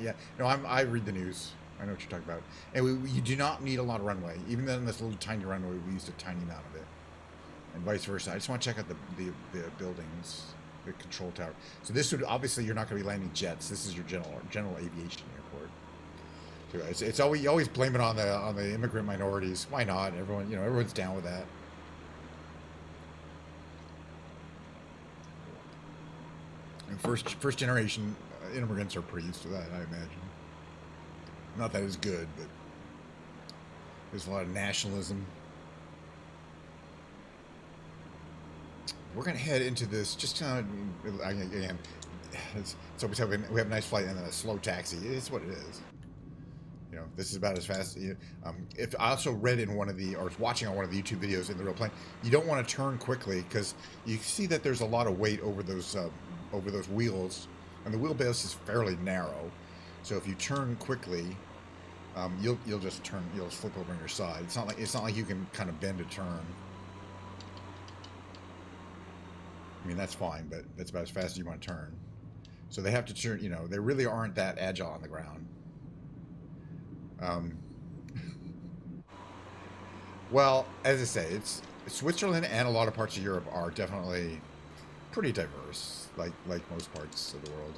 Speaker 1: Yeah. No, I read the news. I know what you're talking about. And you do not need a lot of runway. Even then, this little tiny runway, we used a tiny amount of it. And vice versa. I just want to check out the buildings, the control tower. So this would, obviously, you're not going to be landing jets. This is your general aviation airport. too. It's always, you always blame it on the immigrant minorities. Why not? Everyone, everyone's down with that. And first generation immigrants are pretty used to that, I imagine. Not that it's good, but there's a lot of nationalism. We're gonna head into this just kind of again. So we have a nice flight and then a slow taxi. It's what it is. This is about as fast. If I also read in one of the, or was watching on one of the YouTube videos in the real plane, you don't want to turn quickly because you see that there's a lot of weight over those wheels, and the wheelbase is fairly narrow. So if you turn quickly, you'll just flip over on your side. It's not like you can kind of bend a turn. I mean, that's fine, but that's about as fast as you want to turn. So they have to turn. They really aren't that agile on the ground. Well, as I say, it's Switzerland and a lot of parts of Europe are definitely pretty diverse, like most parts of the world,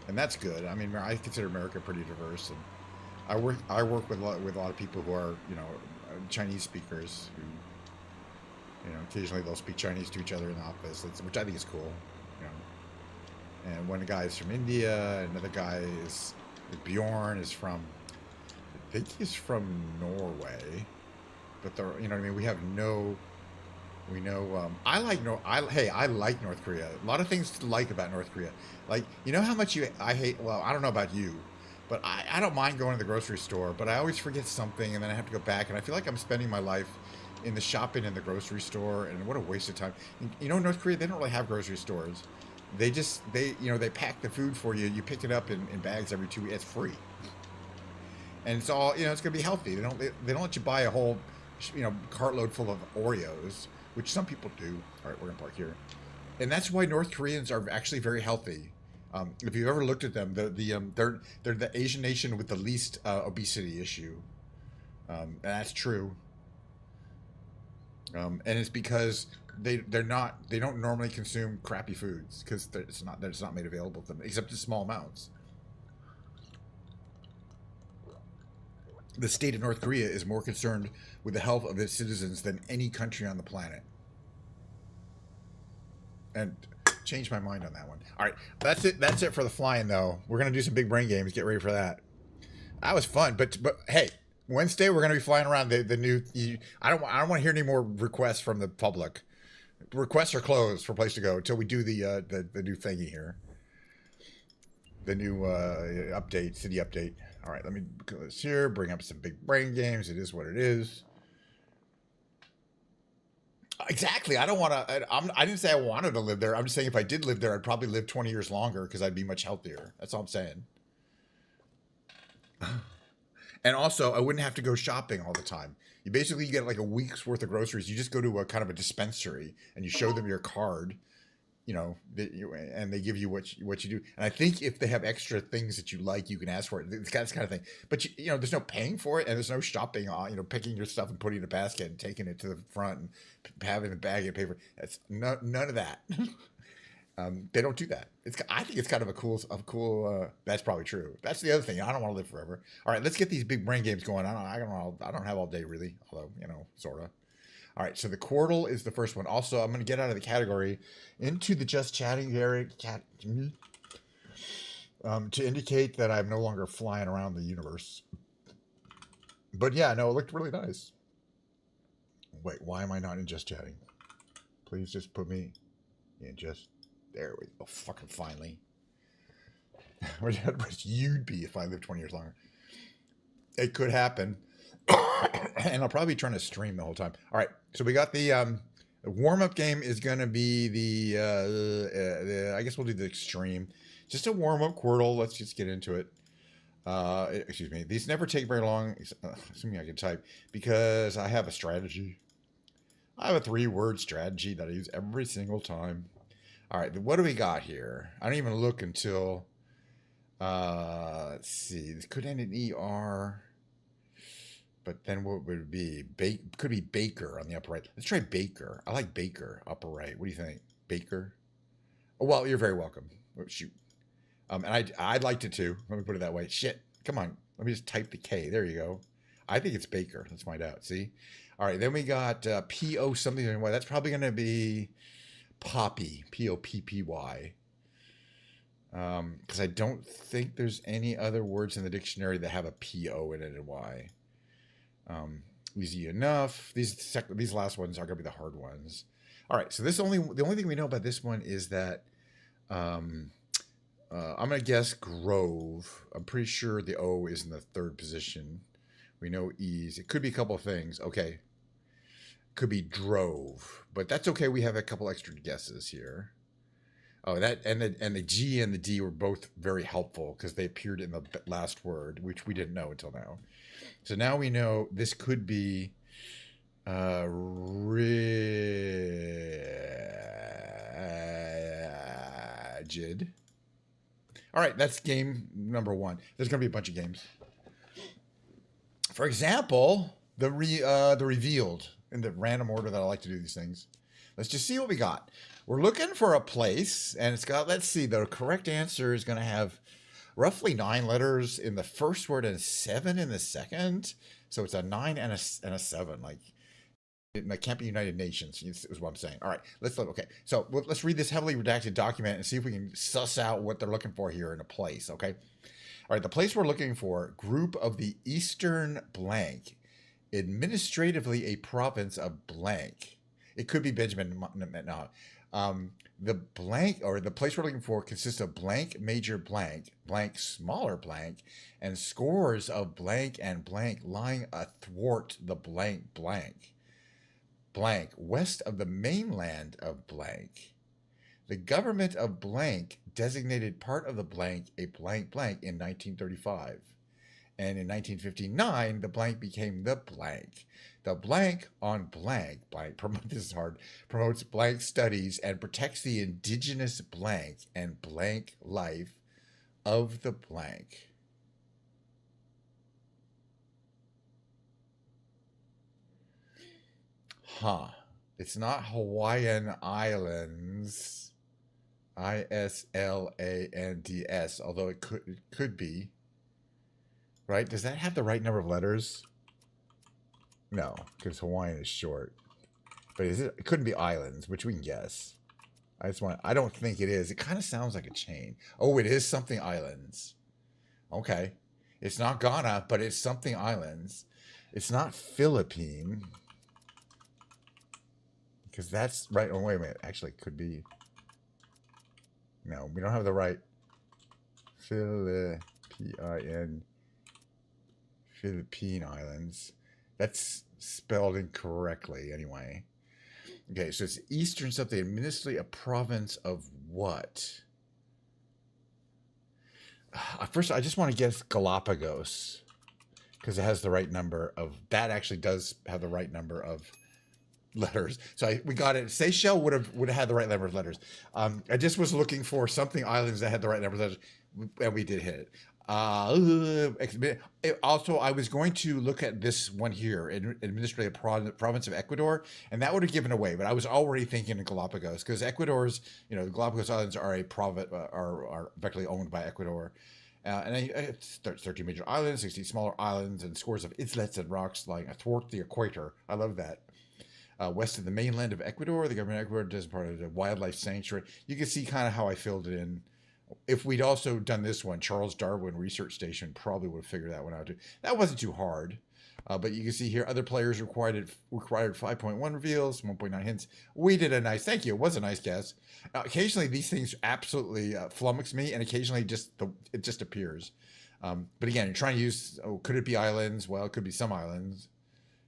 Speaker 1: and that's good. I mean, I consider America pretty diverse, and I work with a lot of people who are Chinese speakers who occasionally they'll speak Chinese to each other in the office, which I think is cool. And one guy is from India, another guy is Bjorn is from. I think he's from Norway, but they're, what I mean. I like North Korea. A lot of things to like about North Korea. Like, how much I hate. Well, I don't know about you, but I don't mind going to the grocery store, but I always forget something, and then I have to go back, and I feel like I'm spending my life in the shopping in the grocery store, and what a waste of time. North Korea, they don't really have grocery stores. They pack the food for you. You pick it up in bags every 2 weeks. It's free. And it's all, it's going to be healthy. They don't let you buy a whole, cartload full of Oreos, which some people do. All right, we're going to park here. And that's why North Koreans are actually very healthy. If you've ever looked at them, they're the Asian nation with the least obesity issue. And that's true. And it's because they don't normally consume crappy foods because it's not made available to them except in small amounts. The state of North Korea is more concerned with the health of its citizens than any country on the planet. And changed my mind on that one. All right, that's it for the flying, though. We're gonna do some big brain games. Get ready for that. That was fun, but hey, Wednesday we're gonna be flying around the new. I don't want to hear any more requests from the public. Requests are closed for a place to go until we do the new thingy here. The new update, city update. All right, let me go this here. Bring up some big brain games. It is what it is. Exactly. I don't want to. I didn't say I wanted to live there. I'm just saying if I did live there, I'd probably live 20 years longer because I'd be much healthier. That's all I'm saying. And also, I wouldn't have to go shopping all the time. You basically get like a week's worth of groceries. You just go to a kind of a dispensary and you show them your card. And they give you what you do. And I think if they have extra things that you like, you can ask for it. It's this kind of thing. But there's no paying for it, and there's no shopping on. Picking your stuff and putting it in a basket and taking it to the front and having the bag and paper. It's none of that. They don't do that. I think it's kind of a cool. That's probably true. That's the other thing. I don't want to live forever. All right, let's get these big brain games going. I don't have all day really, although sorta. All right, so the Quordle is the first one. Also, I'm going to get out of the category into the just chatting area to indicate that I'm no longer flying around the universe. But yeah, no, it looked really nice. Wait, why am I not in just chatting? Please just put me in just... There we go. Fucking finally. Where's you'd be if I lived 20 years longer? It could happen. And I'll probably be trying to stream the whole time. All right, so we got the warm-up game is going to be the I guess we'll do the extreme. Just a warm-up Quordle. Let's just get into it. Excuse me. These never take very long, assuming I can type, because I have a strategy. I have a 3-word strategy that I use every single time. All right, what do we got here? I don't even look until, let's see. This could end in ER. But then what would it be? Could be Baker on the upper right. Let's try Baker. I like Baker, upper right. What do you think? Baker? Oh, well, you're very welcome. Oh, shoot. And I liked it too. Let me put it that way. Shit. Come on. Let me just type the K. There you go. I think it's Baker. Let's find out. See? All right. Then we got P-O something. That's probably going to be Poppy. P-O-P-P-Y. Because I don't think there's any other words in the dictionary that have a P-O in it and Y. Easy enough. These last ones are going to be the hard ones. All right. So the only thing we know about this one is that I'm going to guess Grove. I'm pretty sure the O is in the third position. We know E's. It could be a couple of things. Okay. Could be drove, but that's okay. We have a couple extra guesses here. Oh, that and the G and the D were both very helpful because they appeared in the last word, which we didn't know until now. So now we know this could be rigid. All right, that's game number 1. There's going to be a bunch of games. For example, the revealed, in the random order that I like to do these things. Let's just see what we got. We're looking for a place, and it's got, let's see, the correct answer is going to have roughly 9 letters in the first word and 7 in the second. So it's a 9 and a 7. Like, it can't be United Nations, is what I'm saying. All right, let's look. Okay, so let's read this heavily redacted document and see if we can suss out what they're looking for here in a place, okay? All right, the place we're looking for, group of the Eastern blank, administratively a province of blank. It could be Benjamin. No. The blank, or the place we're looking for, consists of blank major blank, blank smaller blank, and scores of blank and blank lying athwart the blank blank. Blank west of the mainland of blank. The government of blank designated part of the blank a blank blank in 1935. And in 1959, the blank became the blank. The blank on blank, this is hard, promotes blank studies and protects the indigenous blank and blank life of the blank. Huh. It's not Hawaiian Islands. Islands, although it could be. Right? Does that have the right number of letters? No, because Hawaiian is short. But it couldn't be islands, which we can guess. I don't think it is. It kind of sounds like a chain. Oh, it is something islands. Okay. It's not Ghana, but it's something islands. It's not Philippine. Because that's right. Oh, wait a minute. Actually, it could be. No, we don't have the right. Philippine Islands. That's spelled incorrectly anyway. Okay, so it's Eastern something, administratively a province of what? First, I just want to guess Galapagos because it has the right number of. That actually does have the right number of letters. So we got it. Seychelles would have had the right number of letters. I just was looking for something islands that had the right number of letters, and we did hit it. Also, I was going to look at this one here, administrative province of Ecuador, and that would have given away. But I was already thinking of Galapagos because Ecuador's, the Galapagos Islands are a province, are effectively owned by Ecuador. And it's 13 major islands, 16 smaller islands, and scores of islets and rocks lying athwart the equator. I love that. West of the mainland of Ecuador, the government of Ecuador does part of the wildlife sanctuary. You can see kind of how I filled it in. If we'd also done this one, Charles Darwin Research Station probably would have figured that one out too. That wasn't too hard. But you can see here, other players required 5.1 reveals, 1.9 hints. We did a nice, thank you. It was a nice guess. Occasionally, these things absolutely flummox me, and occasionally it just appears. But again, you're trying to use, could it be islands? Well, it could be some islands.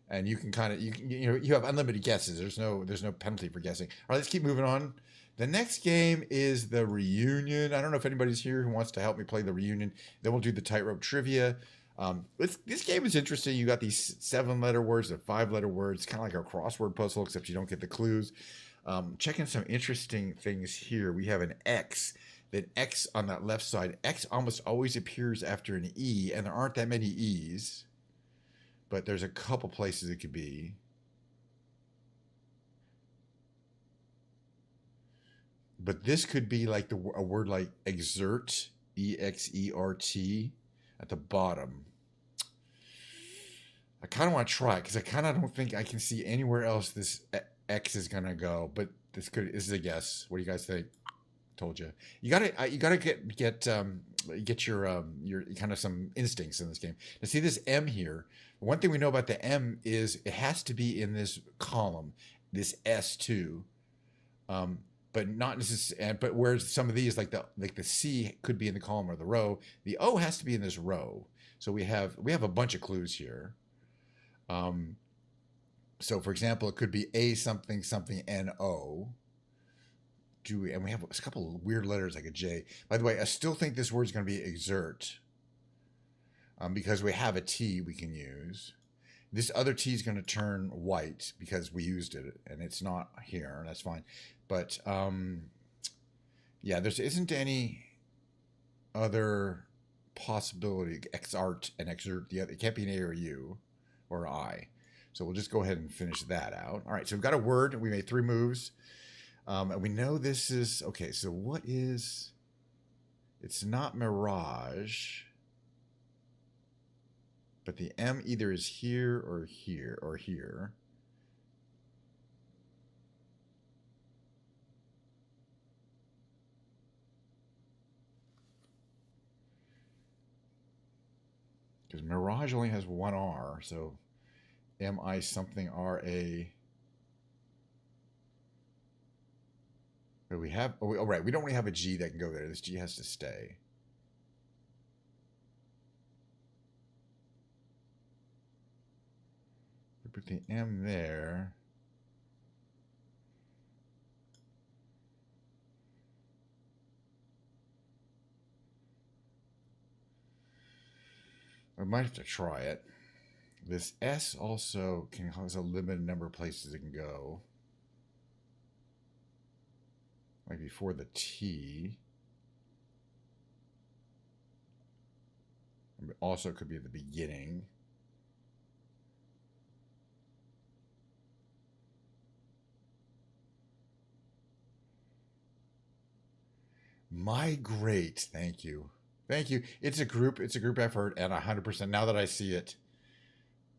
Speaker 1: And you can kind of, you have unlimited guesses. There's no penalty for guessing. All right, let's keep moving on. The next game is the reunion. I don't know if anybody's here who wants to help me play the reunion. Then we'll do the tightrope trivia. This game is interesting. You got these 7-letter words and 5-letter words, kind of like a crossword puzzle, except you don't get the clues. Checking some interesting things here. We have an X. Then X on that left side. X almost always appears after an E, and there aren't that many E's. But there's a couple places it could be. But this could be like a word like exert, E-X-E-R-T, at the bottom. I kind of want to try it because I kind of don't think I can see anywhere else this X is gonna go. But this is a guess. What do you guys think? Told you. You gotta get your kind of some instincts in this game. To see this M here, one thing we know about the M is it has to be in this column, this S2. But not necessarily. But whereas some of these, like the C, could be in the column or the row, the O has to be in this row. So we have a bunch of clues here. So for example, it could be A something something NO. And we have a couple of weird letters like a J. By the way, I still think this word is going to be exert, because we have a T we can use. This other T is going to turn white because we used it, and it's not here. That's fine. But yeah, there isn't any other possibility. Exart and exert. It can't be an A or a U or an I. So we'll just go ahead and finish that out. All right, so we've got a word. We made 3 moves. And we know this is, okay, so what is, it's not mirage, but the M either is here or here or here. Because mirage only has 1 R, so M-I something R-A. But we have, oh, right, we don't really have a G that can go there. This G has to stay. We put the M there. I might have to try it. This S also has a limited number of places it can go. Like before the T. Also could be at the beginning. Migrate. Thank you. Thank you. It's a group effort, and 100%. Now that I see it,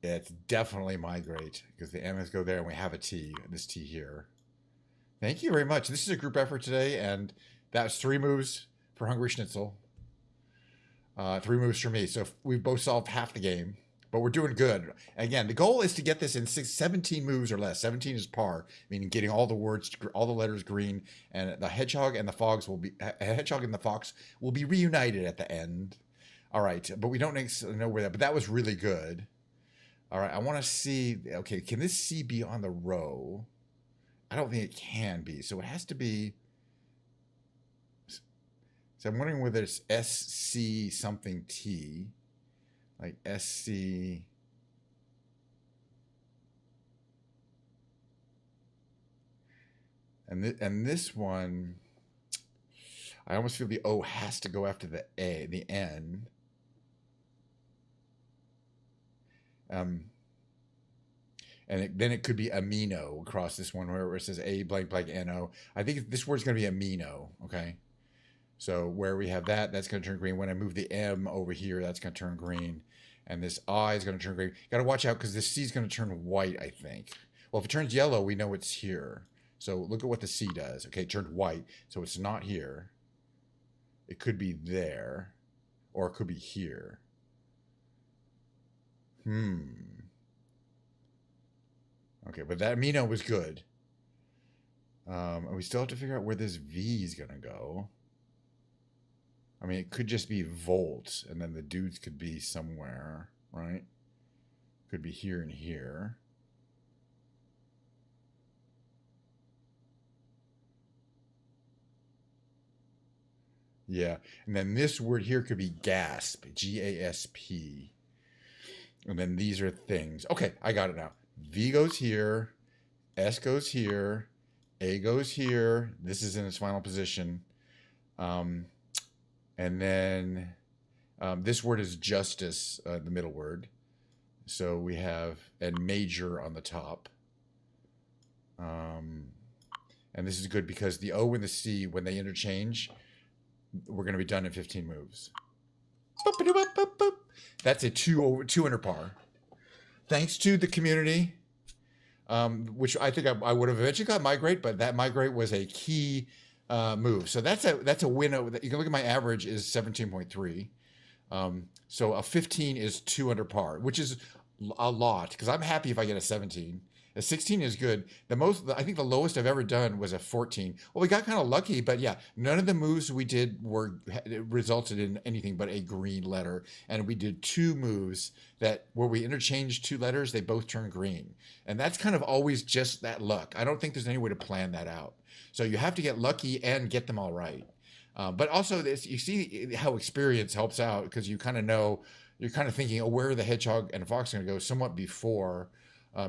Speaker 1: it's definitely migrate because the M's go there and we have a T, this T here. Thank you very much. This is a group effort today, and that's 3 moves for Hungry Schnitzel. 3 moves for me. So we've both solved half the game, but we're doing good. Again, the goal is to get this in 17 moves or less. 17 is par, meaning getting all the words, all the letters green, and the hedgehog and the fox will be reunited at the end. All right, but we don't know where that. But that was really good. All right, I want to see. Okay, can this C be on the row? I don't think it can be. So it has to be. So I'm wondering whether it's SC something T, like SC. And this one, I almost feel the O has to go after the A, the N. And then it could be amino across this one where it says A blank blank NO. I think this word's going to be amino, okay? So where we have that, that's going to turn green. When I move the M over here, that's going to turn green. And this I is going to turn green. Got to watch out because this C is going to turn white, I think. Well, if it turns yellow, we know it's here. So look at what the C does. Okay, it turned white, so it's not here. It could be there, or it could be here. Okay, but that amino was good. And we still have to figure out where this V is going to go. I mean, it could just be volt, and then the dudes could be somewhere, right? Could be here and here. Yeah, and then this word here could be gasp, G-A-S-P. And then these are things. Okay, I got it now. V goes here, S goes here, A goes here. This is in its final position. And then this word is justice, the middle word. So we have, and major on the top. And this is good because the O and the C, when they interchange, we're going to be done in 15 moves. That's a 2 under par. thanks to the community, which I think I would have eventually got migrate, but that migrate was a key move. So that's a win. You can look at my average is 17.3. So a 15 is 2 under par, which is a lot because I'm happy if I get a 17. A 16 is good. I think the lowest I've ever done was a 14. Well, we got kind of lucky, but yeah, none of the moves we did resulted in anything but a green letter. And we did 2 moves where we interchanged 2 letters, they both turned green. And that's kind of always just that luck. I don't think there's any way to plan that out. So you have to get lucky and get them all right. But also, you see how experience helps out because you kind of know, you're kind of thinking, oh, where are the hedgehog and the fox going to go somewhat before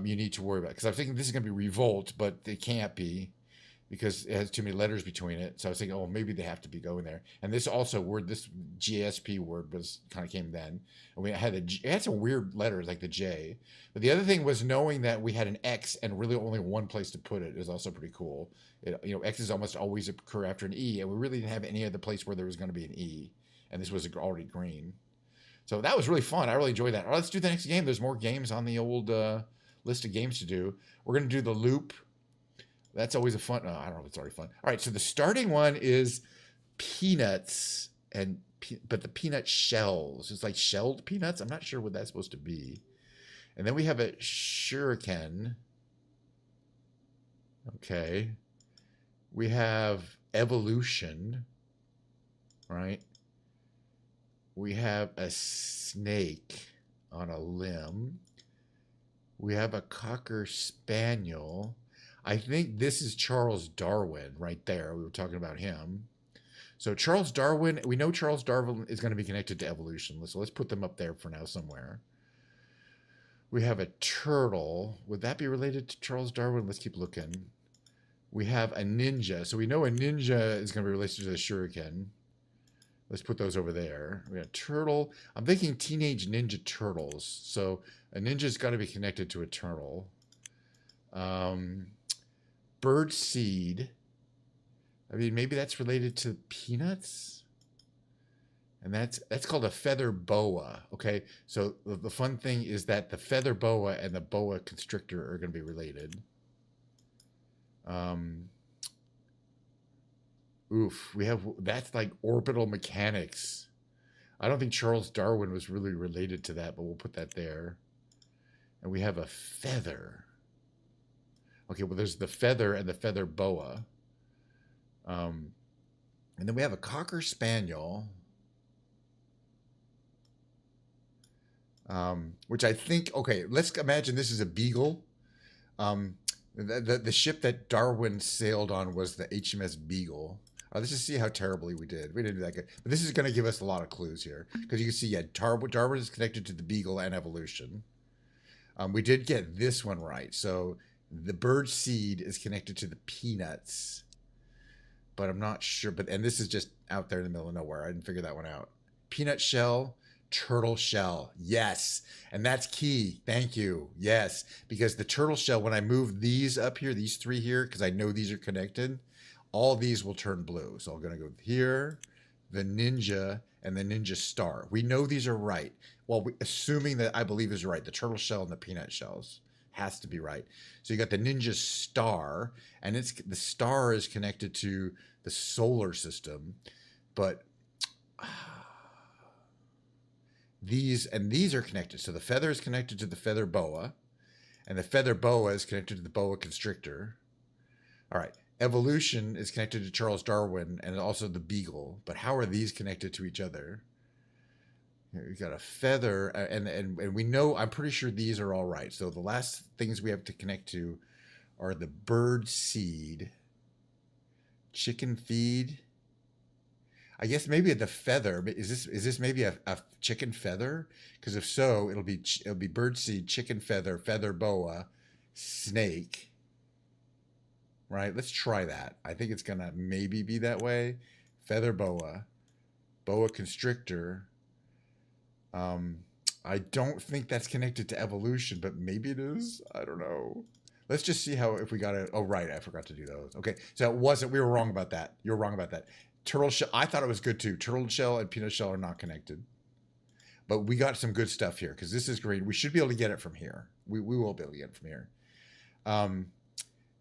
Speaker 1: you need to worry about it. Because I was thinking this is going to be revolt, but it can't be because it has too many letters between it. So I was thinking, oh, maybe they have to be going there. And this this GSP word kind of came then. And it had some weird letters like the J. But the other thing was knowing that we had an X and really only one place to put it is also pretty cool. X's almost always occur after an E, and we really didn't have any other place where there was going to be an E. And this was already green. So that was really fun. I really enjoyed that. All right, let's do the next game. There's more games on the old list of games to do. We're going to do the loop. That's always a fun. I don't know if it's already fun. All right, so the starting one is peanuts, but the peanut shells. It's like shelled peanuts. I'm not sure what that's supposed to be. And then we have a shuriken. Okay. We have evolution, right? We have a snake on a limb. We have a cocker spaniel. I think this is Charles Darwin right there. We were talking about him. So Charles Darwin, we know Charles Darwin is going to be connected to evolution. So let's put them up there for now somewhere. We have a turtle. Would that be related to Charles Darwin? Let's keep looking. We have a ninja. So we know a ninja is going to be related to the shuriken. Let's put those over there. We got turtle. I'm thinking Teenage Ninja Turtles. So a ninja's got to be connected to a turtle. Bird seed. I mean, maybe that's related to peanuts. And that's called a feather boa. Okay, so the fun thing is that the feather boa and the boa constrictor are going to be related. That's like orbital mechanics. I don't think Charles Darwin was really related to that, but we'll put that there. And we have a feather. Okay, well, there's the feather and the feather boa. And then we have a cocker spaniel. Which I think, okay, let's imagine this is a beagle. The ship that Darwin sailed on was the HMS Beagle. Let's just see how terribly we did. We didn't do that good. But this is going to give us a lot of clues here. Because you can see, yeah, Darwin is connected to the Beagle and evolution. We did get this one right. So the bird seed is connected to the peanuts. But I'm not sure. And this is just out there in the middle of nowhere. I didn't figure that one out. Peanut shell, turtle shell. Yes. And that's key. Thank you. Yes. Because the turtle shell, when I move these up here, these 3 here, because I know these are connected, all these will turn blue. So I'm going to go here, the ninja, and the ninja star. We know these are right. Well, assuming that I believe is right, the turtle shell and the peanut shells has to be right. So you got the ninja star, and the star is connected to the solar system, but these are connected. So the feather is connected to the feather boa, and the feather boa is connected to the boa constrictor. All right. Evolution is connected to Charles Darwin and also the beagle, but how are these connected to each other? We got a feather, and we know, I'm pretty sure these are all right. So the last things we have to connect to are the bird seed, chicken feed. I guess maybe the feather. Is this maybe a chicken feather? Because if so, it'll be bird seed, chicken feather, feather boa, snake. Right? Let's try that. I think it's gonna maybe be that way. Feather boa, boa constrictor. I don't think that's connected to evolution, but maybe it is. I don't know. Let's just see if we got it. Oh, right. I forgot to do those. Okay. So it wasn't, we were wrong about that. You're wrong about that. Turtle shell. I thought it was good too. Turtle shell and peanut shell are not connected. But we got some good stuff here because this is green. We should be able to get it from here. We will be able to get it from here.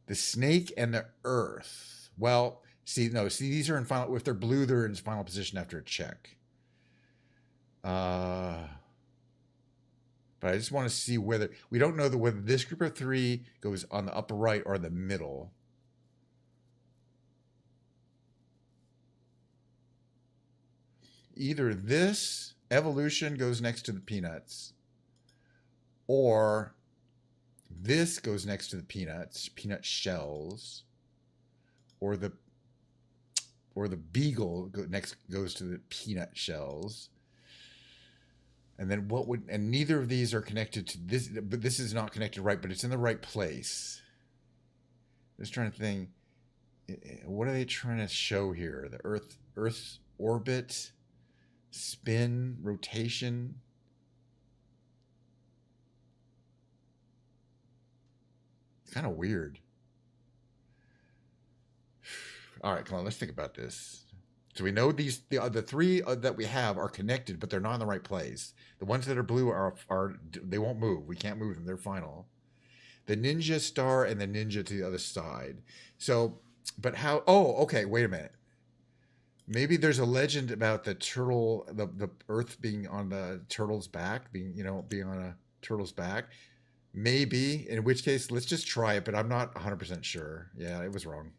Speaker 1: The snake and the earth. Well, see, these are in final. If they're blue, they're in final position after a check. But I just want to see whether we don't know whether this group of 3 goes on the upper right or the middle. Either this evolution goes next to the peanuts, or this goes next to the peanut shells, or the beagle goes to the peanut shells. And then and neither of these are connected to this, but this is not connected right, but it's in the right place. Just trying to think, what are they trying to show here? The Earth's orbit, spin, rotation. It's kind of weird. All right, come on, let's think about this. So we know the 3 that we have are connected, but they're not in the right place. The ones that are blue are they won't move. We can't move them. They're final. The ninja star and the ninja to the other side. So, but how? Oh, okay. Wait a minute. Maybe there's a legend about the turtle, the Earth being on the turtle's back, being on a turtle's back. Maybe. In which case, let's just try it. But I'm not 100% sure. Yeah, it was wrong.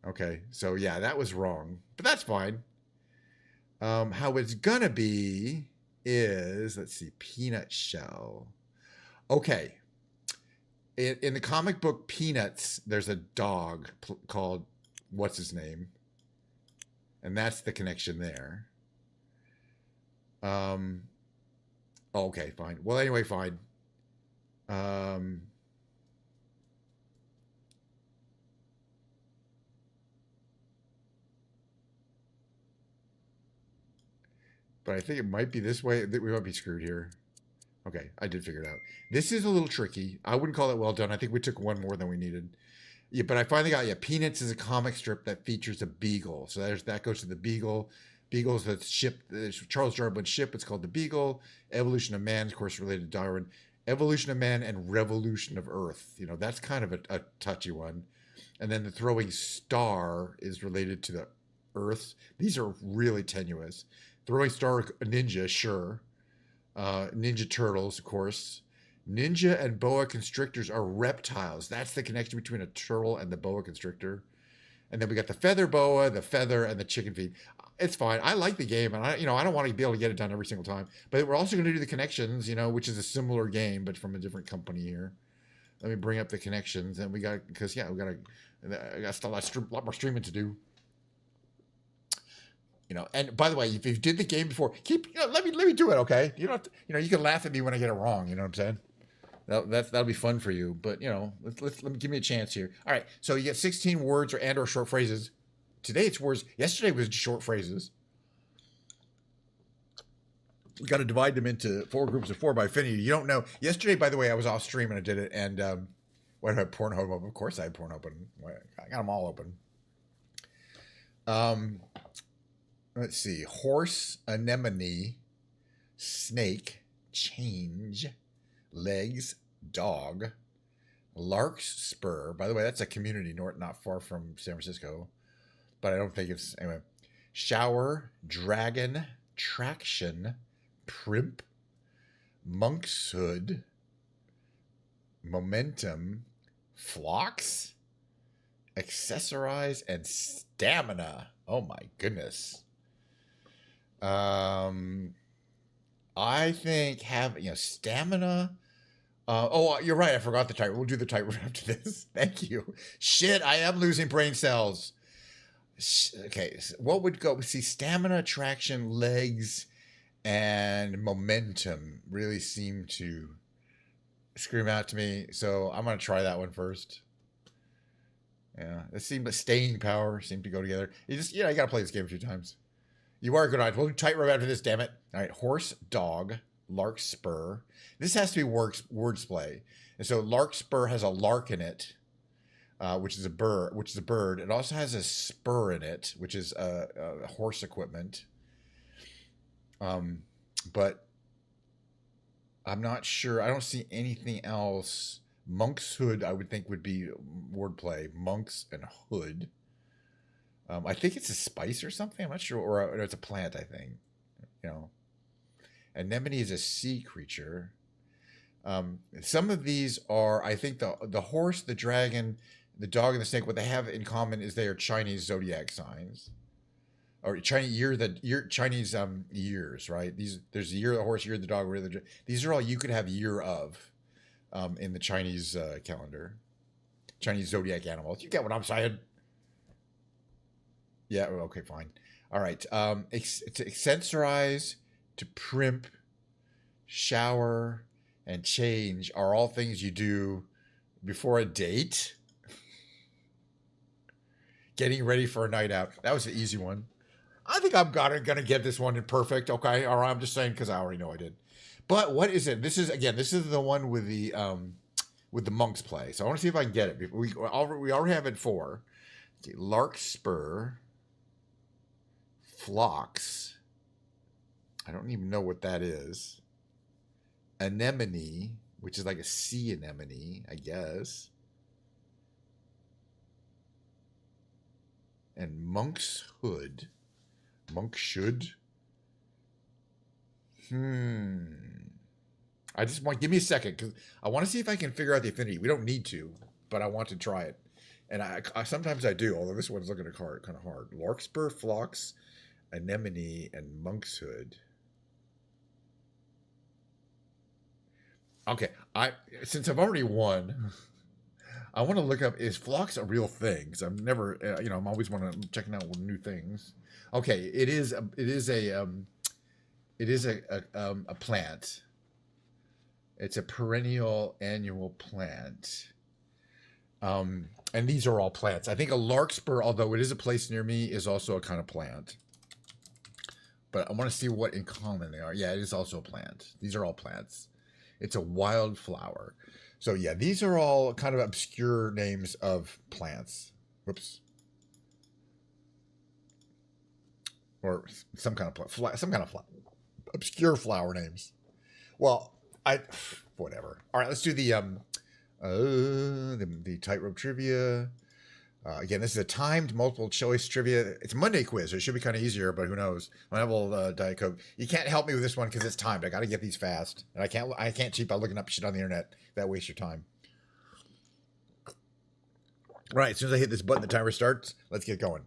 Speaker 1: Okay, so yeah, that was wrong, but that's fine. How it's gonna be is, let's see, peanut shell. Okay, in the comic book Peanuts, there's a dog called, what's his name? And that's the connection there. Okay, fine. Well, anyway, fine. But I think it might be this way. We might be screwed here. Okay, I did figure it out. This is a little tricky. I wouldn't call it well done. I think we took one more than we needed. Yeah, but I finally got, Peanuts is a comic strip that features a beagle. So that goes to the beagle. Beagle's the ship, Charles Darwin's ship. It's called the Beagle. Evolution of Man, of course, related to Darwin. Evolution of Man and Revolution of Earth. That's kind of a touchy one. And then the throwing star is related to the Earth. These are really tenuous. Throwing star, ninja, sure. Ninja turtles, of course. Ninja and boa constrictors are reptiles. That's the connection between a turtle and the boa constrictor. And then we got the feather boa, the feather, and the chicken feed. It's fine. I like the game, and I don't want to be able to get it done every single time. But we're also going to do the connections, which is a similar game, but from a different company here. Let me bring up the connections, and I got still a lot more streaming to do. And by the way, if you did the game before, let me do it, okay? You can laugh at me when I get it wrong. You know what I'm saying? That'll be fun for you. But let me give me a chance here. All right, so you get 16 words or short phrases. Today it's words. Yesterday was short phrases. We got to divide them into 4 groups of 4 by affinity. You don't know. Yesterday, by the way, I was off stream and I did it. And why did I have Pornhub open? Of course, I had Pornhub open. I got them all open. Let's see. Horse, anemone, snake, change, legs, dog, lark's spur. By the way, that's a community not far from San Francisco, but I don't think it's, anyway. Shower, dragon, traction, primp, monk's hood, momentum, flocks, accessorize, and stamina. Oh my goodness. I think stamina. You're right. I forgot the title. We'll do the title after this. Thank you. Shit, I am losing brain cells. Okay, so what would go? See, stamina, traction, legs, and momentum really seem to scream out to me. So I'm gonna try that one first. Yeah, it seemed like staying power seemed to go together. You gotta play this game a few times. You are good. We'll do tightrope after this, damn it. All right, horse, dog, lark spur. This has to be wordplay. And so lark spur has a lark in it, which is a bird. It also has a spur in it, which is a horse equipment. but I'm not sure. I don't see anything else. Monk's Hood, I would think, would be wordplay. Monks and Hood. I think it's a spice or something. I'm not sure, or it's a plant. I think. You know, anemone is a sea creature. Some of these are, I think, the horse, the dragon, the dog, and the snake. What they have in common is they are Chinese zodiac signs, or Chinese Chinese years, right? There's the year of the horse, year of the dog, year of the. These are all you could have year of, in the Chinese calendar, Chinese zodiac animals. You get what I'm saying? Yeah. Okay. Fine. All right. To accessorize, to primp, shower, and change are all things you do before a date. Getting ready for a night out. That was the easy one. I think I'm gonna get this one in perfect. Okay, all right. I'm just saying because I already know I did. But what is it? This is the one with the monks play. So I want to see if I can get it. We already have it 4. Okay, larkspur, phlox. I don't even know what that is. Anemone, which is like a sea anemone, I guess. And monk's hood. Monk should. I just want, give me a second, because I want to see if I can figure out the affinity. We don't need to, but I want to try it. And I sometimes I do, although this one's looking at kind of hard. Larkspur, phlox, anemone, and monk's hood. Okay, since I've already won, I want to look up, is phlox a real thing? Because I'm never, I'm always checking out new things. Okay, it is a plant. It's a perennial annual plant. And these are all plants. I think a larkspur, although it is a place near me, is also a kind of plant. But I want to see what in common they are. Yeah, it is also a plant. These are all plants. It's a wildflower. So yeah, these are all kind of obscure names of plants. Whoops. Or some kind of obscure flower names. Well, whatever. All right, let's do the tightrope trivia. Again, this is a timed multiple choice trivia. It's a Monday quiz. So it should be kind of easier, but who knows? I have a little Diet Coke. You can't help me with this one because it's timed. I got to get these fast, and I can't cheat by looking up shit on the internet. That wastes your time. Right, as soon as I hit this button, the timer starts. Let's get going.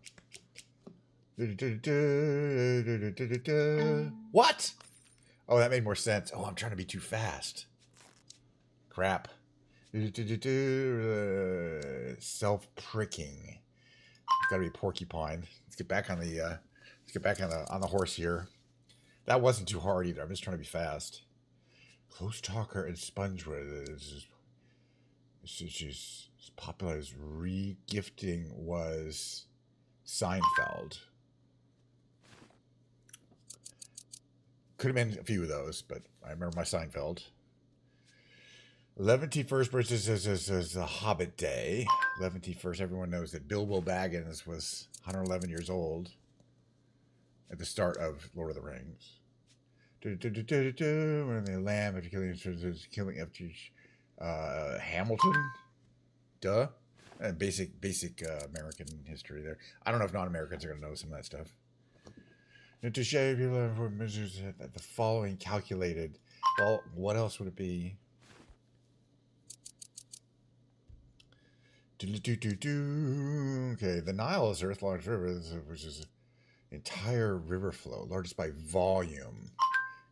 Speaker 1: What? Oh, that made more sense. Oh, I'm trying to be too fast. Crap. Self-pricking. Got to be porcupine. Let's get back on the horse here. That wasn't too hard either. I'm just trying to be fast. Close talker and spongewood. She's as popular as re-gifting was Seinfeld. Could have been a few of those, but I remember my Seinfeld. 11th birthday is a Hobbit Day. 11th, everyone knows that Bilbo Baggins was 111 years old at the start of Lord of the Rings. When the lamb after killing after Hamilton. Duh. Basic American history there. I don't know if non-Americans are going to know some of that stuff. To shave your measures the following calculated. Well, what else would it be? Okay, the Nile is Earth's largest river, which is entire river flow, largest by volume.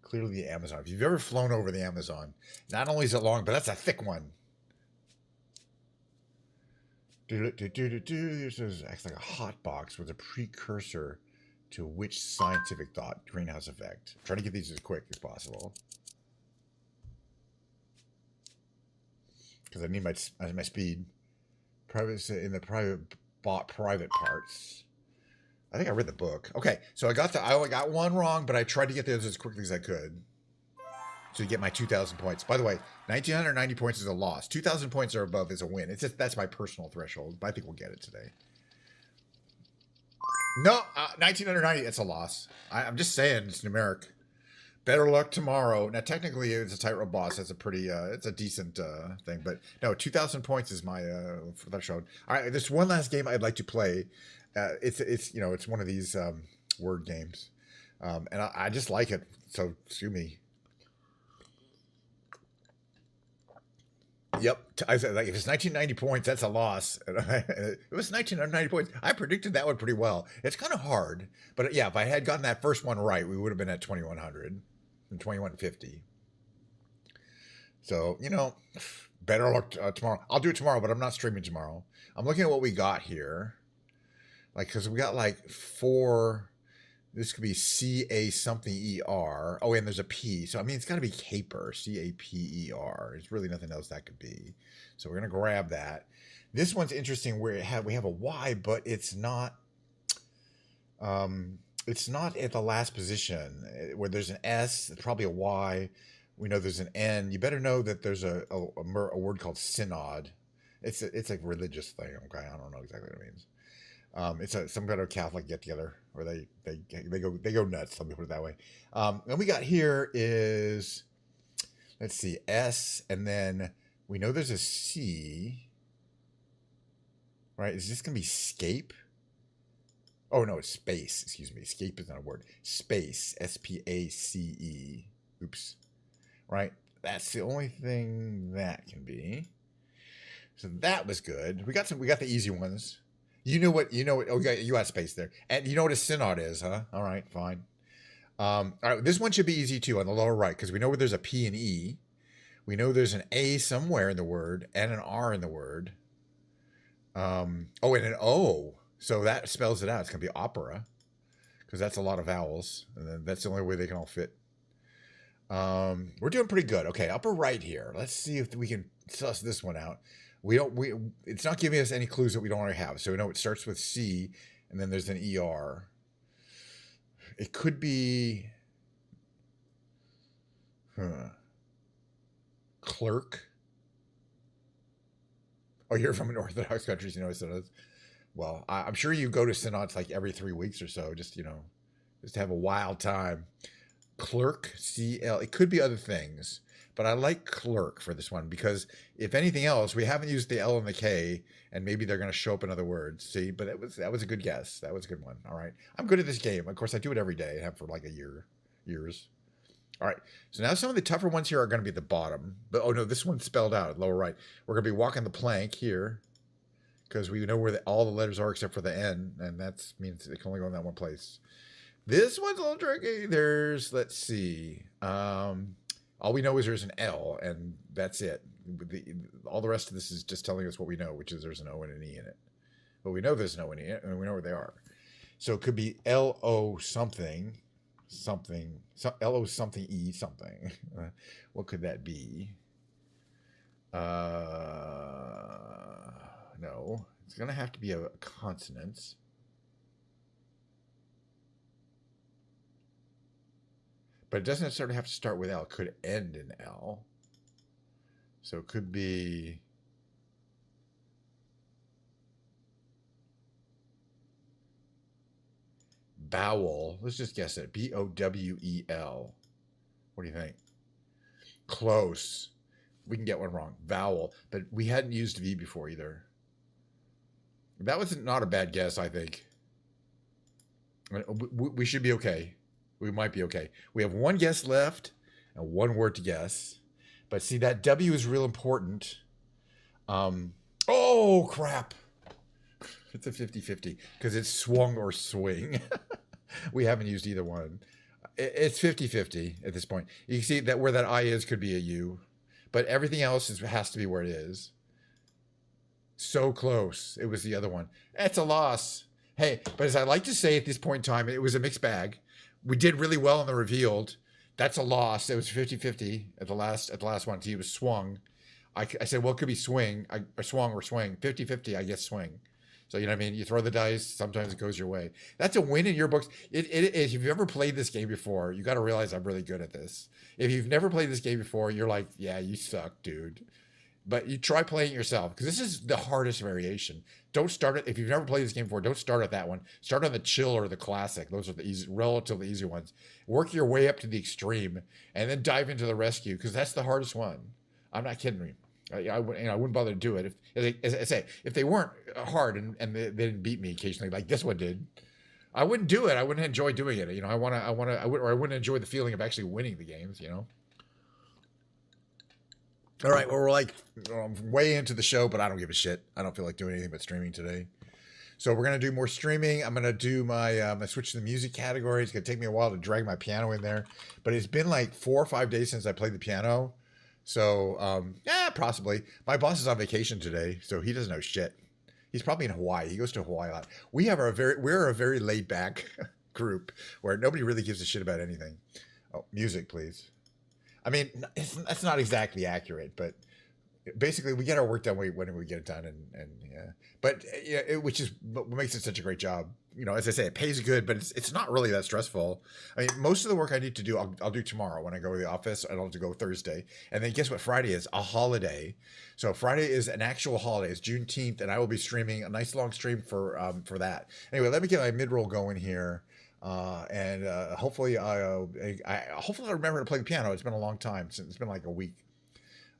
Speaker 1: Clearly the Amazon. If you've ever flown over the Amazon, not only is it long, but that's a thick one. This acts like a hot box with a precursor to which scientific thought? Greenhouse effect. I'm trying to get these as quick as possible. Because I need my speed. In the private parts. I think I read the book. Okay, so I only got one wrong, but I tried to get those as quickly as I could. So you get my 2,000 points. By the way, 1,990 points is a loss. 2,000 points or above is a win. It's just, that's my personal threshold, but I think we'll get it today. No, 1,990, it's a loss. I'm just saying it's numeric. Better luck tomorrow. Now, technically, it's a tightrope boss. That's a pretty, it's a decent thing. But no, 2,000 points is my threshold. All right, there's one last game I'd like to play. It's it's one of these word games, and I just like it. So sue me. Yep, I said like if it's 1990 points, that's a loss. And it was 1990 points. I predicted that one pretty well. It's kind of hard, but yeah, if I had gotten that first one right, we would have been at 2100 and 2150. So better luck tomorrow. I'll do it tomorrow, but I'm not streaming tomorrow. I'm looking at what we got here, like because we got like four. This could be C-A something E-R. Oh, and there's a P. So, I mean, it's got to be caper. C-A-P-E-R. There's really nothing else that could be. So, we're going to grab that. This one's interesting where we have a Y, but it's not at the last position. Where there's an S, it's probably a Y. We know there's an N. You better know that there's a word called synod. It's a religious thing. Okay, I don't know exactly what it means. It's some kind of Catholic get together where they go nuts. Let me put it that way. And we got here is, let's see, S, and then we know there's a C, right? Is this gonna be scape? Oh no, it's space. Excuse me, scape is not a word. Space, S-P-A-C-E. Oops, right? That's the only thing that can be. So that was good. We got the easy ones. You know what? Oh, you got space there. And you know what a synod is, huh? All right, fine. All right, this one should be easy too on the lower right because we know where there's a P and E. We know there's an A somewhere in the word and an R in the word. And an O. So that spells it out. It's going to be opera because that's a lot of vowels. And then that's the only way they can all fit. We're doing pretty good. Okay, upper right here. Let's see if we can suss this one out. It's not giving us any clues that we don't already have. So we know it starts with C and then there's an ER. It could be clerk. Oh, you're from an Orthodox country, you know synods. Well, I'm sure you go to synods like every 3 weeks or so, just to have a wild time. Clerk, C-L. It could be other things. But I like clerk for this one because if anything else, we haven't used the L and the K, and maybe they're going to show up in other words. See, but that was a good guess. That was a good one. All right, I'm good at this game. Of course, I do it every day. I have for like years. All right. So now some of the tougher ones here are going to be at the bottom. But oh no, this one's spelled out lower right. We're going to be walking the plank here because we know where all the letters are except for the N, and that means it can only go in that one place. This one's a little tricky. Let's see. All we know is there's an L, and that's it. All the rest of this is just telling us what we know, which is there's an O and an E in it. But we know there's an O and an E in it, and we know where they are. So it could be L-O something, L-O something E something. What could that be? No. It's going to have to be a consonant. But it doesn't necessarily have to start with L. It could end in L. So it could be bowel. Let's just guess it. B-O-W-E-L. What do you think? Close. We can get one wrong. Vowel. But we hadn't used V before either. That was not a bad guess, I think. We should be okay. We might be okay. We have one guess left and one word to guess. But see, that W is real important. Oh, crap. It's a 50-50 because it's swung or swing. We haven't used either one. It's 50-50 at this point. You can see that where that I is could be a U. But everything else has to be where it is. So close. It was the other one. It's a loss. Hey, but as I like to say at this point in time, it was a mixed bag. We did really well on the revealed. That's a loss. It was 50-50 at the last one. He was swung. I said, well, it could be swing. Or swung or swing. 50-50, I guess swing. So, you know what I mean? You throw the dice. Sometimes it goes your way. That's a win in your books. If you've ever played this game before, you got to realize I'm really good at this. If you've never played this game before, you're like, yeah, you suck, dude. But you try playing it yourself because this is the hardest variation. Don't start it if you've never played this game before. Don't start at that one. Start on the chill or the classic. Those are the easy, relatively easy ones. Work your way up to the extreme, and then dive into the rescue because that's the hardest one. I'm not kidding you. I wouldn't bother to do it as I say, if they weren't hard and they didn't beat me occasionally like this one did. I wouldn't do it. I wouldn't enjoy doing it. I wouldn't enjoy the feeling of actually winning the games. All right, well, we're like way into the show, but I don't give a shit. I don't feel like doing anything but streaming today. So we're going to do more streaming. I'm going to do my switch to the music category. It's going to take me a while to drag my piano in there. But it's been like 4 or 5 days since I played the piano. So, possibly. My boss is on vacation today, so he doesn't know shit. He's probably in Hawaii. He goes to Hawaii a lot. We're a very laid back group where nobody really gives a shit about anything. Oh, music, please. I mean, that's not exactly accurate, but basically we get our work done when we get it done, and yeah. But yeah, which is what makes it such a great job. As I say, it pays good, but it's not really that stressful. I mean, most of the work I need to do, I'll do tomorrow when I go to the office. I don't have to go Thursday, and then guess what? Friday is a holiday, so Friday is an actual holiday. It's Juneteenth, and I will be streaming a nice long stream for that. Anyway, let me get my mid-roll going here. And hopefully I'll remember to play the piano. It's been a long time since it's been like a week.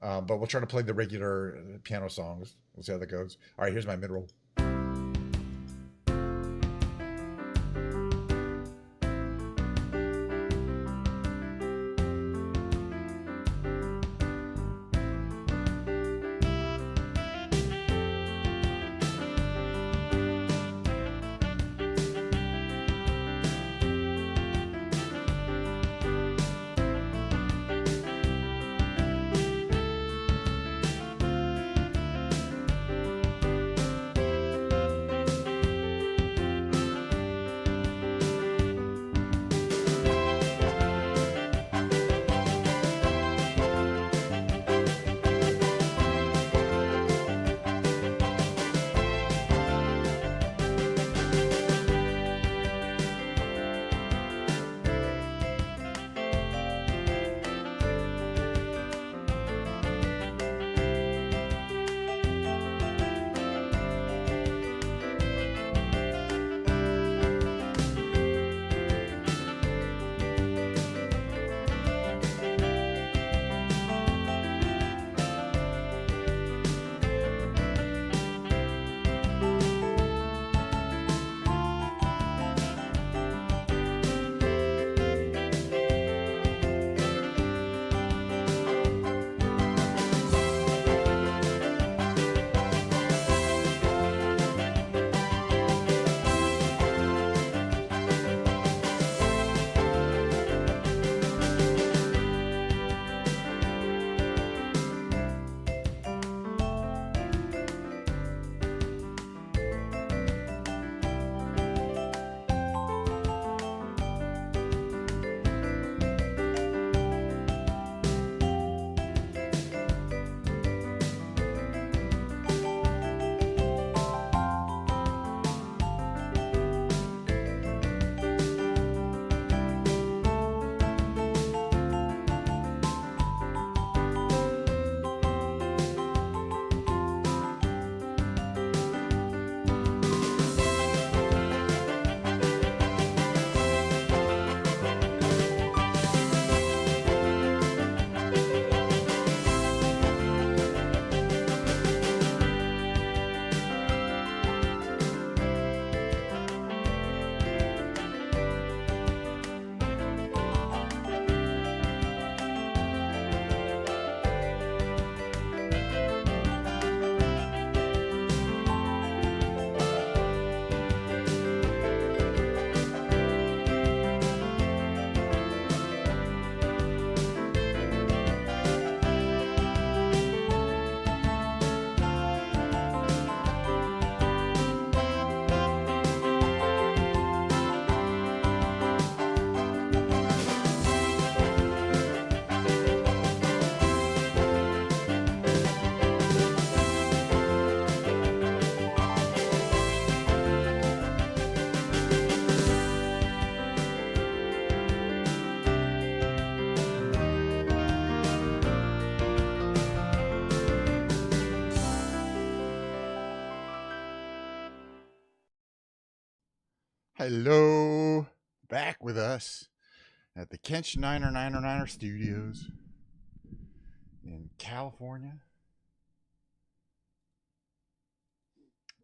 Speaker 1: But we'll try to play the regular piano songs. We'll see how that goes. All right, here's my mid-roll. Hello, back with us at the Kench Niner Studios in California.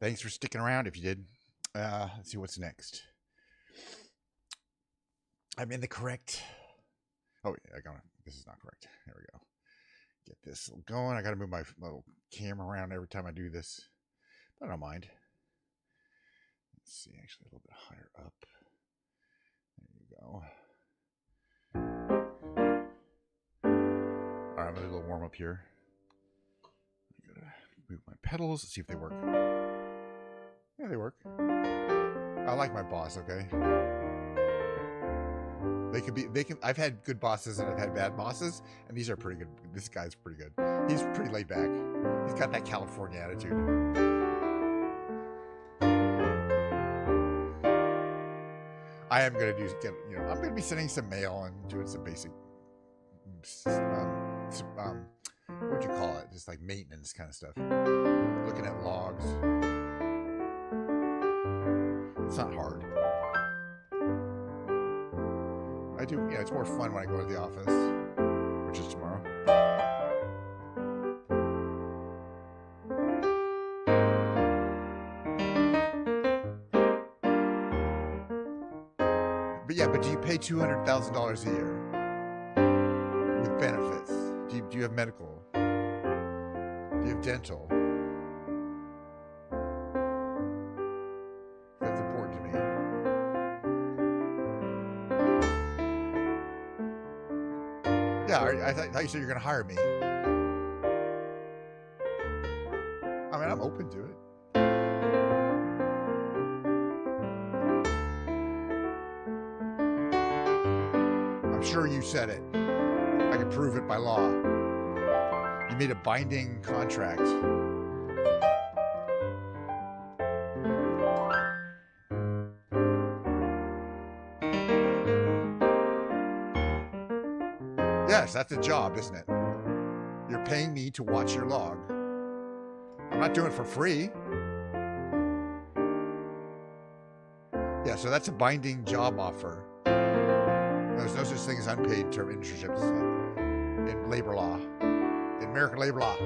Speaker 1: Thanks for sticking around if you did. Let's see what's next. I'm in the correct. Oh, yeah, this is not correct. There we go. Get this going. I got to move my little camera around every time I do this, but I don't mind. Let's see, actually a little bit higher up. There you go. All right, I'm going to do a little warm up here. I'm going to move my pedals. Let's see if they work. Yeah, they work. I like my boss, okay? I've had good bosses and I've had bad bosses, and these are pretty good. This guy's pretty good. He's pretty laid back. He's got that California attitude. I am going to I'm going to be sending some mail and doing some basic, what would you call it? Just like maintenance kind of stuff. Looking at logs. It's not hard. I do, it's more fun when I go to the office, which is tomorrow. But do you pay $200,000 a year with benefits? Do you have medical? Do you have dental? That's important to me. Yeah, I thought you said you're going to hire me. I mean, I'm open to it. I'm sure you said it. I can prove it by law. You made a binding contract. Yes, that's a job, isn't it? You're paying me to watch your log. I'm not doing it for free. Yeah, so that's a binding job offer. There's no such thing as unpaid term internships in labor law, in American labor law.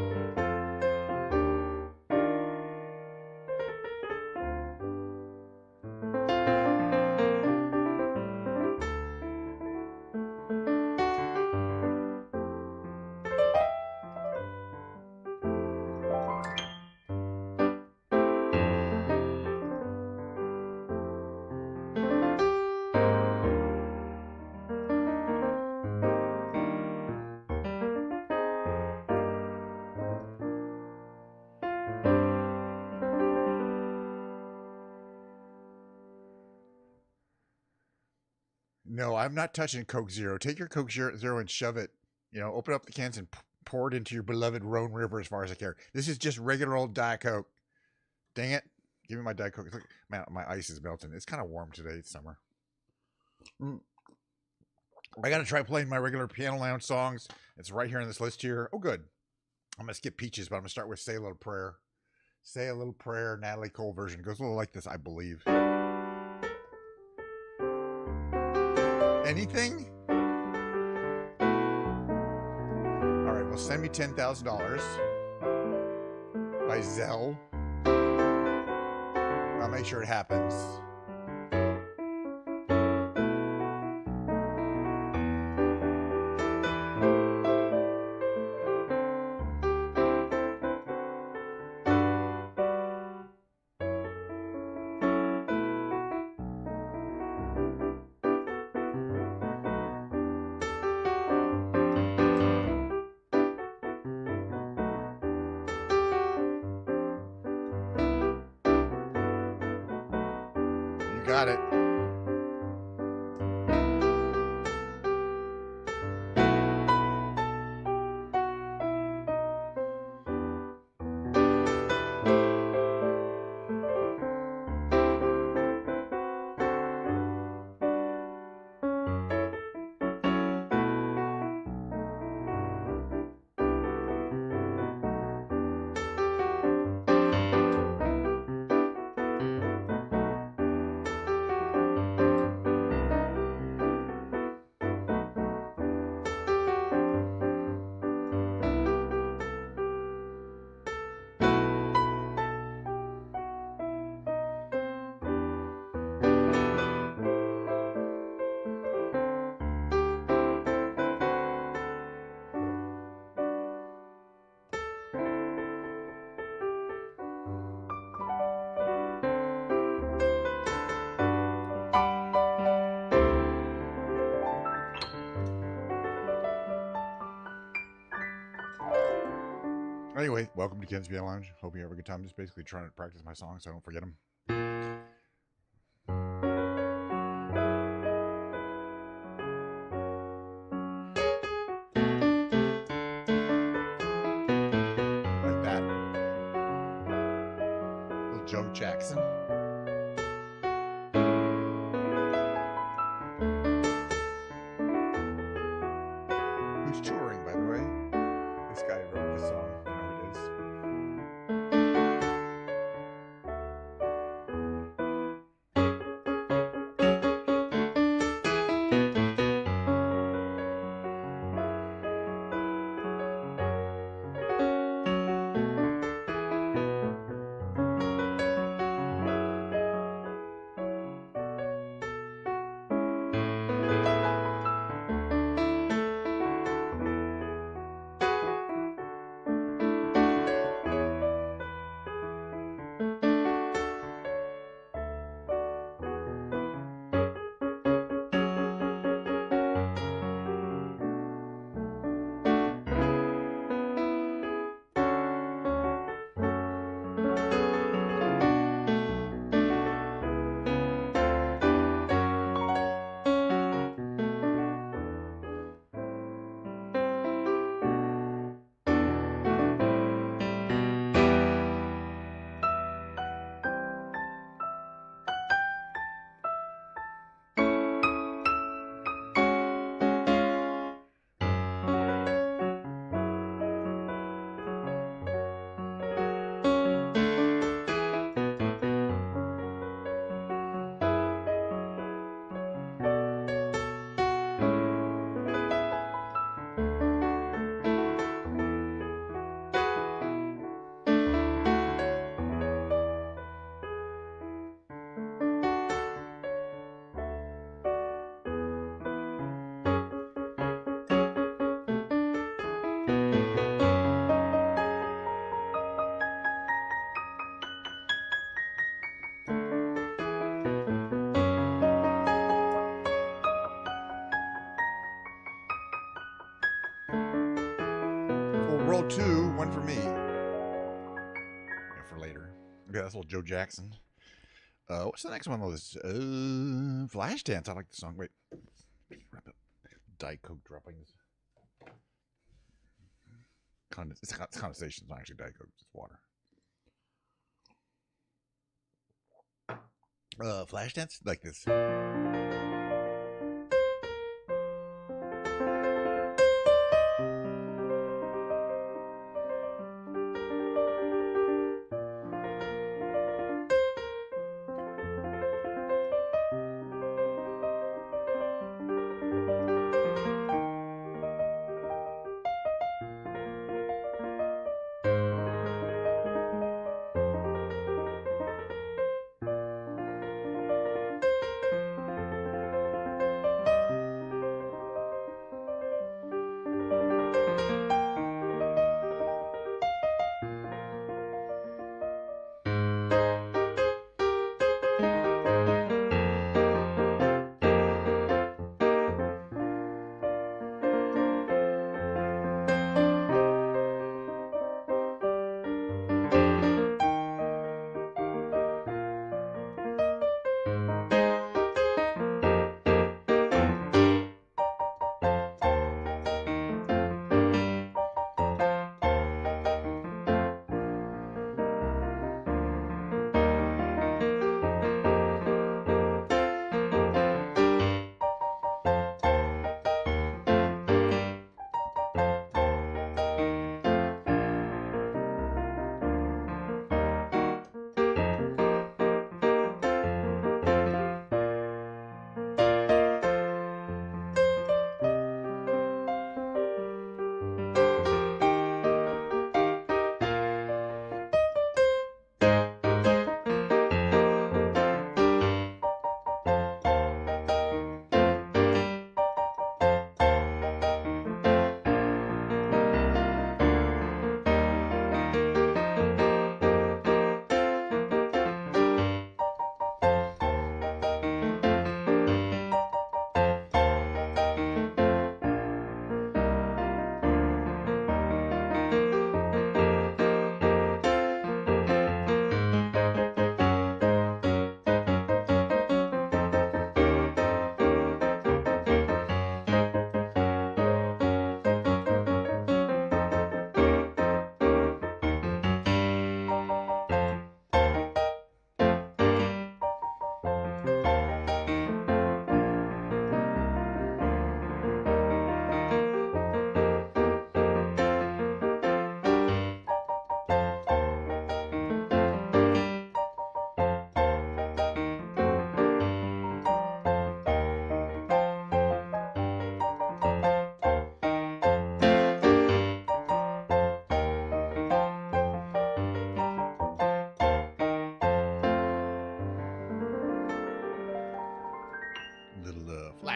Speaker 1: No, I'm not touching Coke Zero. Take your Coke Zero and shove it. Open up the cans and pour it into your beloved Rhone River as far as I care. This is just regular old Diet Coke. Dang it. Give me my Diet Coke. Look, man, my ice is melting. It's kind of warm today. It's summer. I got to try playing my regular Piano Lounge songs. It's right here on this list here. Oh, good. I'm going to skip Peaches, but I'm going to start with Say a Little Prayer. Say a Little Prayer, Natalie Cole version. It goes a little like this, I believe. Anything? All right, well, send me $10,000 by Zelle. I'll make sure it happens. Got it. Anyway, welcome to Ken's Piano Lounge. Hope you have a good time. Just basically trying to practice my songs so I don't forget them. Like that. Little Joe Jackson. Who's touring, by the way? This guy wrote this song. You know who it is. Roll 2, one for me. Yeah, for later. Okay, that's little Joe Jackson. What's the next one? Oh, this Flashdance. I like the song. Wait, wrap it. Diet Coke droppings. It's condensation. It's not actually Diet Coke. It's water. Flashdance like this.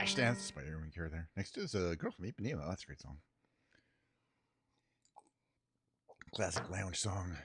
Speaker 1: Flashdance by Erwin Kerr there. Next is a Girl from Ipanema. That's a great song. Classic lounge song.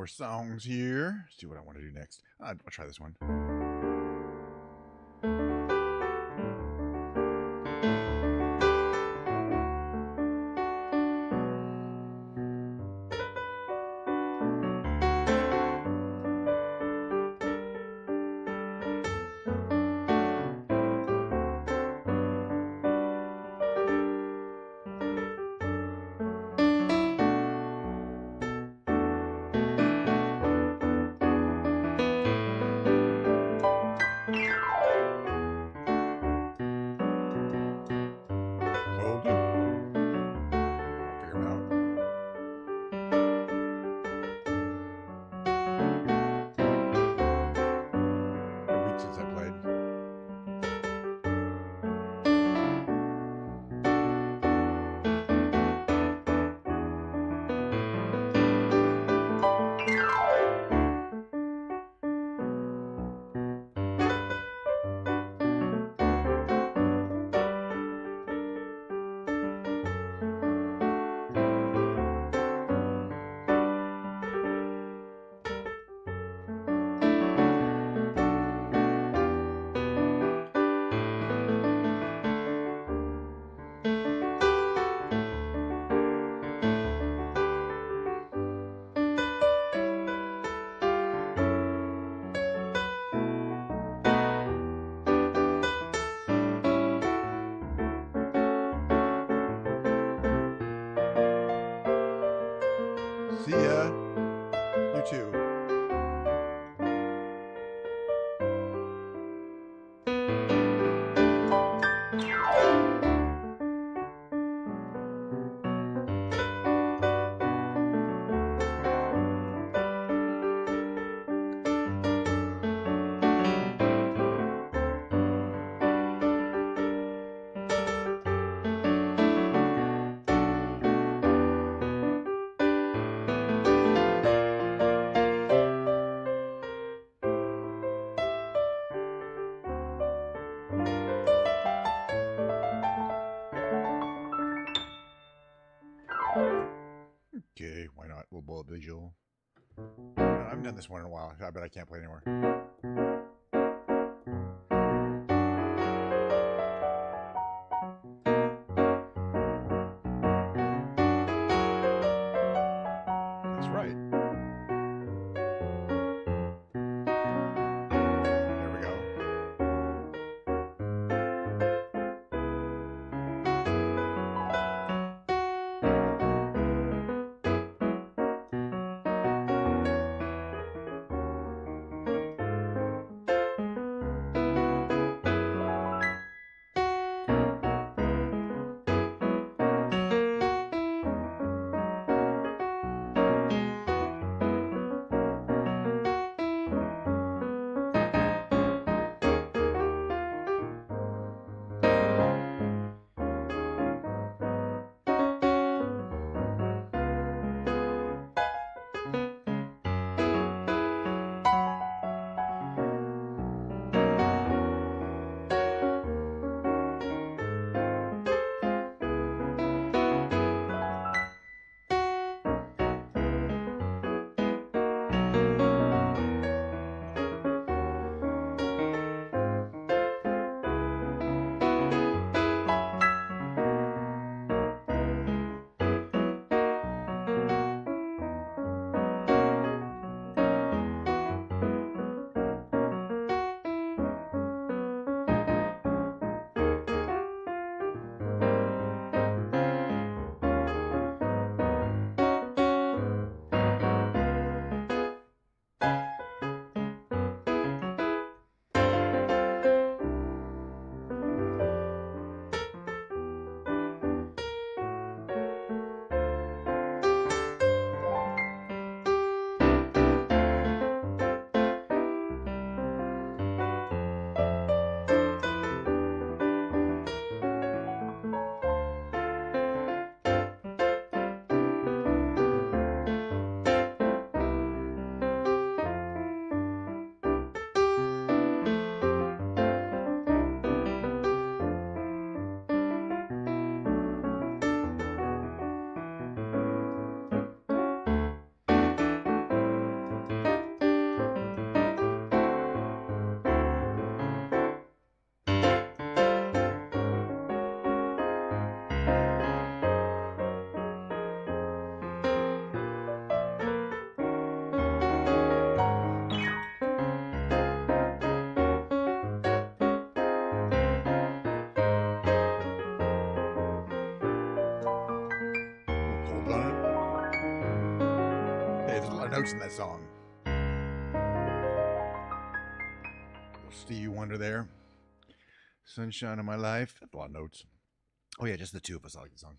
Speaker 1: more songs here. Let's see what I want to do next. I'll try this one. Hold it. I'll figure them out. A week since I played. See ya. You too. Okay, why not? We'll bullet visual. I haven't done this one in a while. I bet I can't play anymore. That's right. There we go. notes in that song. Stevie Wonder there. Sunshine of My Life. That's a lot of notes. Oh yeah, just the two of us. I like the song.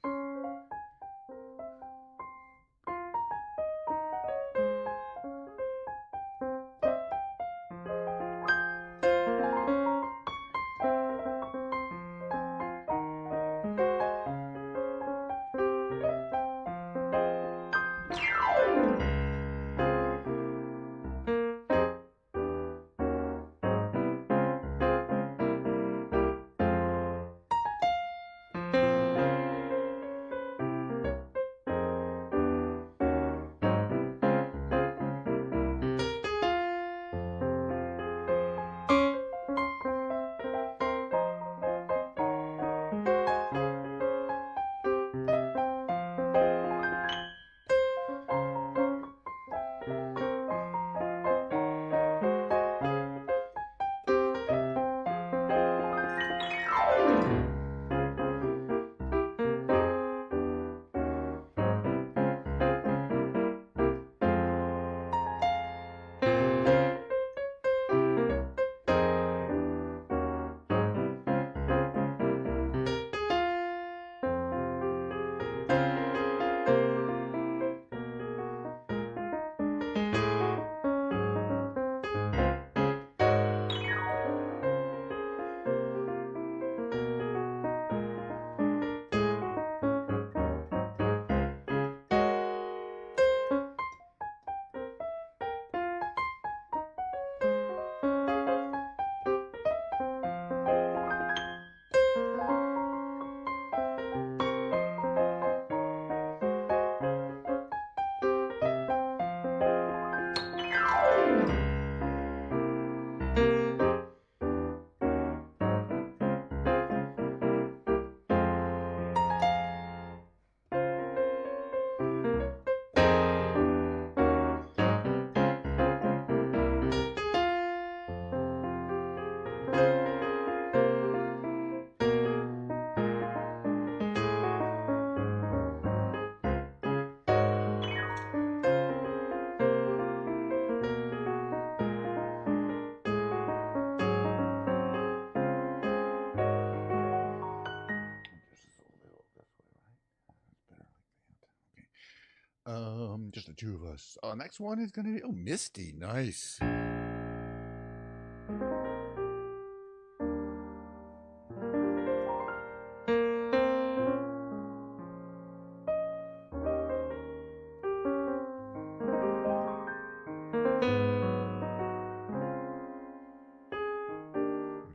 Speaker 1: Just the two of us. Next one is gonna be Misty. Nice. Let me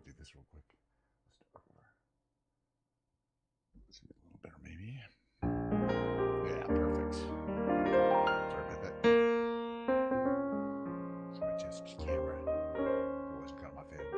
Speaker 1: do this real quick. Let's start over. Let's get a little better, maybe. Yeah, perfect. Sorry about that. Sorry, just camera. It wasn't kind of my favorite.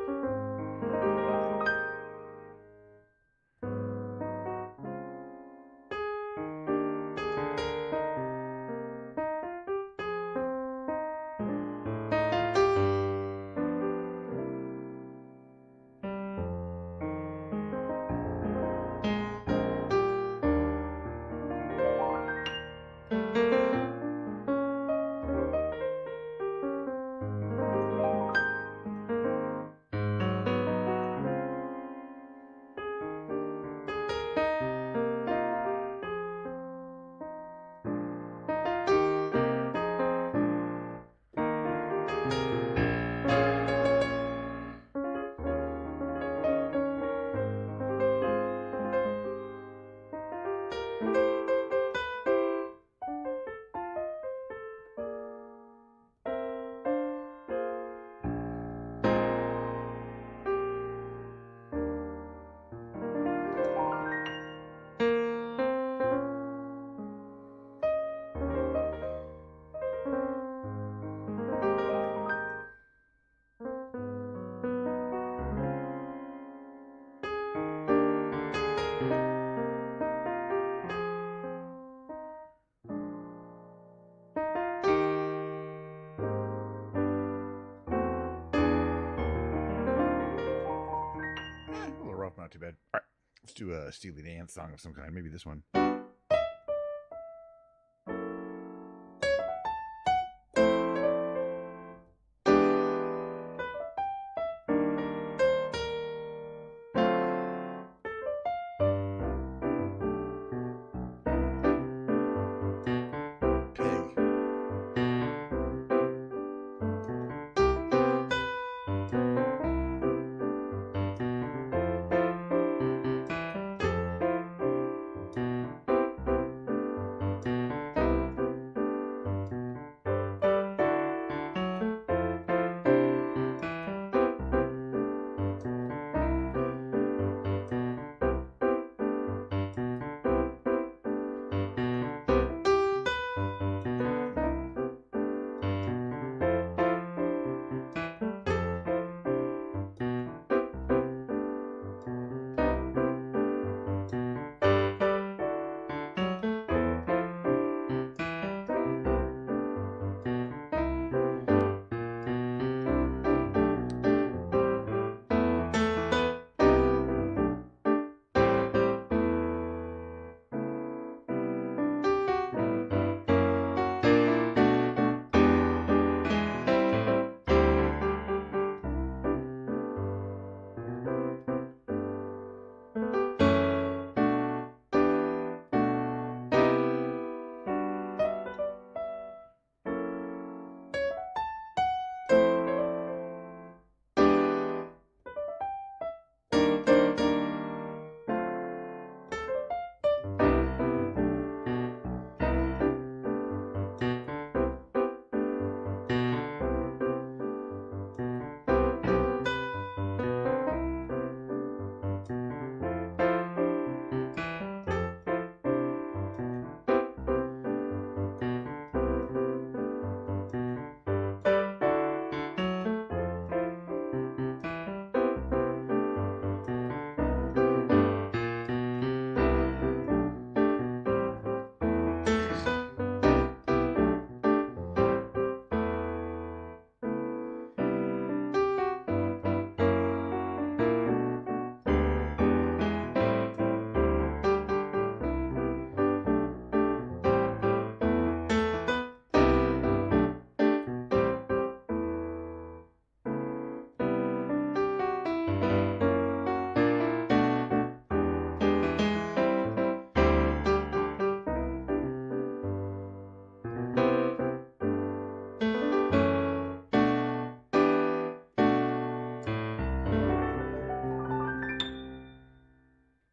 Speaker 1: Not too bad. All right, let's do a Steely Dan song of some kind. Maybe this one.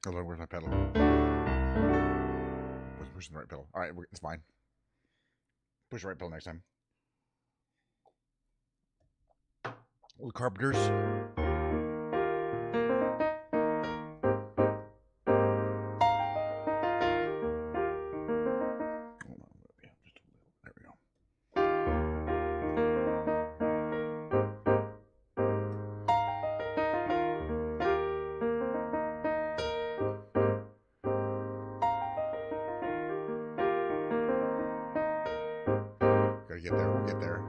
Speaker 1: Hello, where's my pedal? Wasn't pushing the right pedal. All right, it's fine. Push the right pedal next time. The Carpenters. Hold on, just a little. There we go. Gotta get there. We'll get there.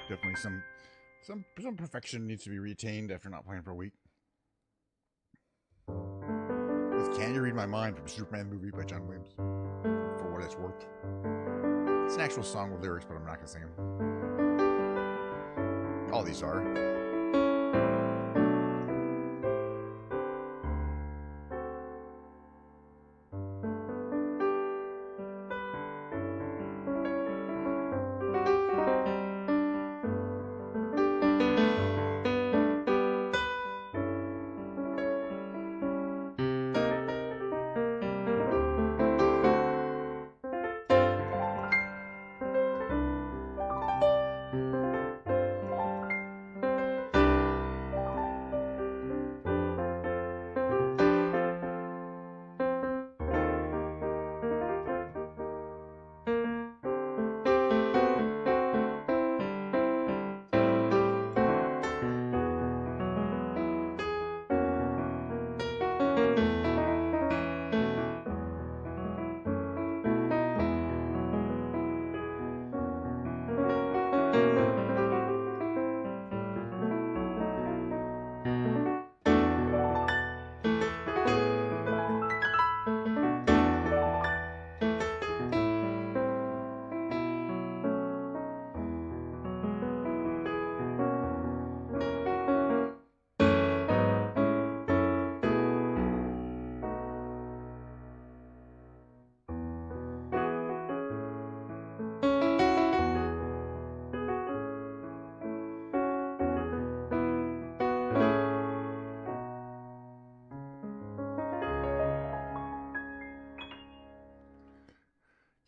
Speaker 1: Definitely some perfection needs to be retained after not playing for a week. It's Can You Read My Mind from Superman movie by John Williams. For what it's worth. It's an actual song with lyrics, but I'm not gonna sing them. All these are.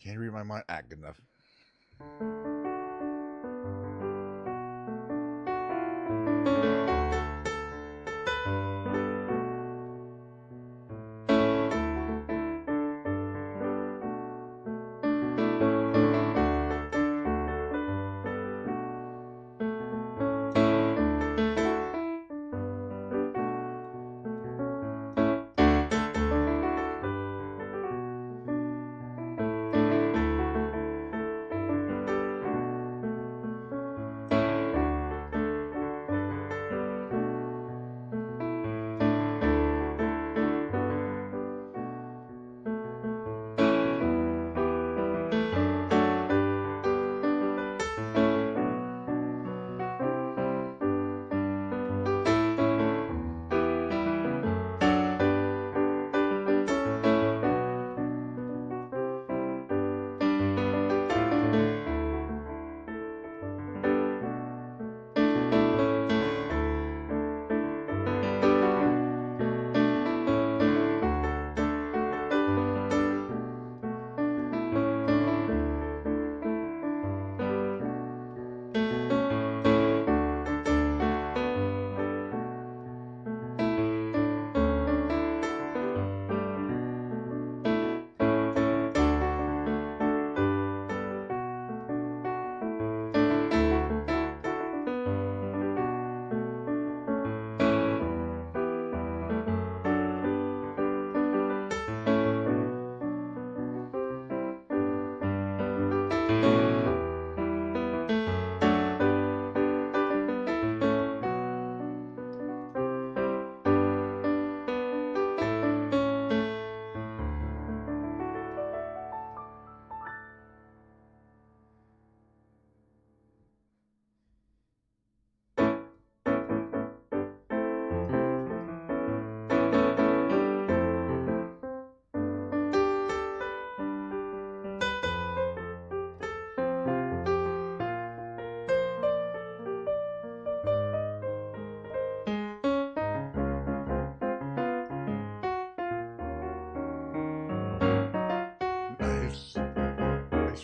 Speaker 1: Can't read my mind. Good enough.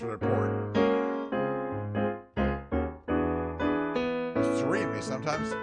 Speaker 1: officer report. It's three of me sometimes.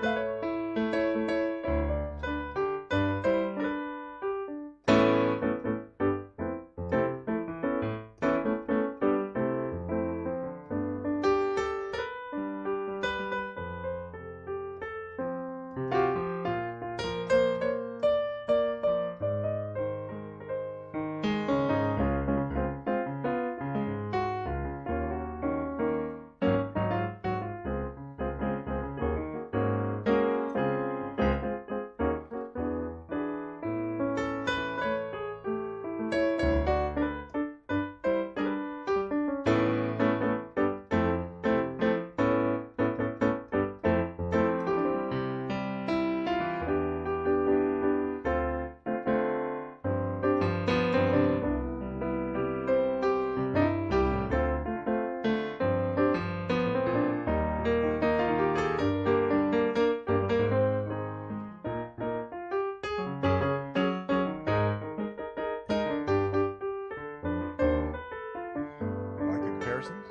Speaker 1: Like the comparisons?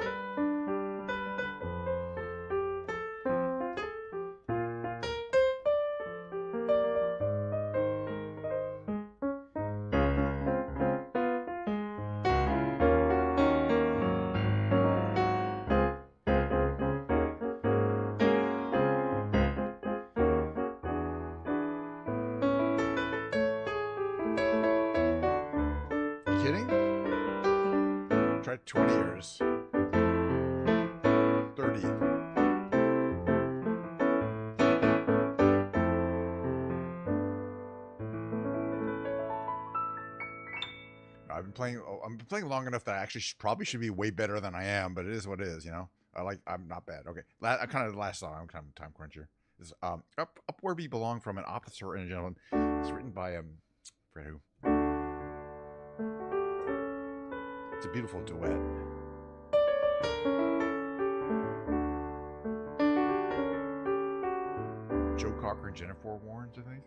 Speaker 1: You kidding? Try 20 years. 30. I've been playing long enough that I actually probably should be way better than I am, but it is what it is, you know. I'm not bad. Okay, kind of the last song. I'm kind of time cruncher. Is up where we belong from an officer and a gentleman. It's written by forget who. It's a beautiful duet. Joe Cocker and Jennifer Warren, I think.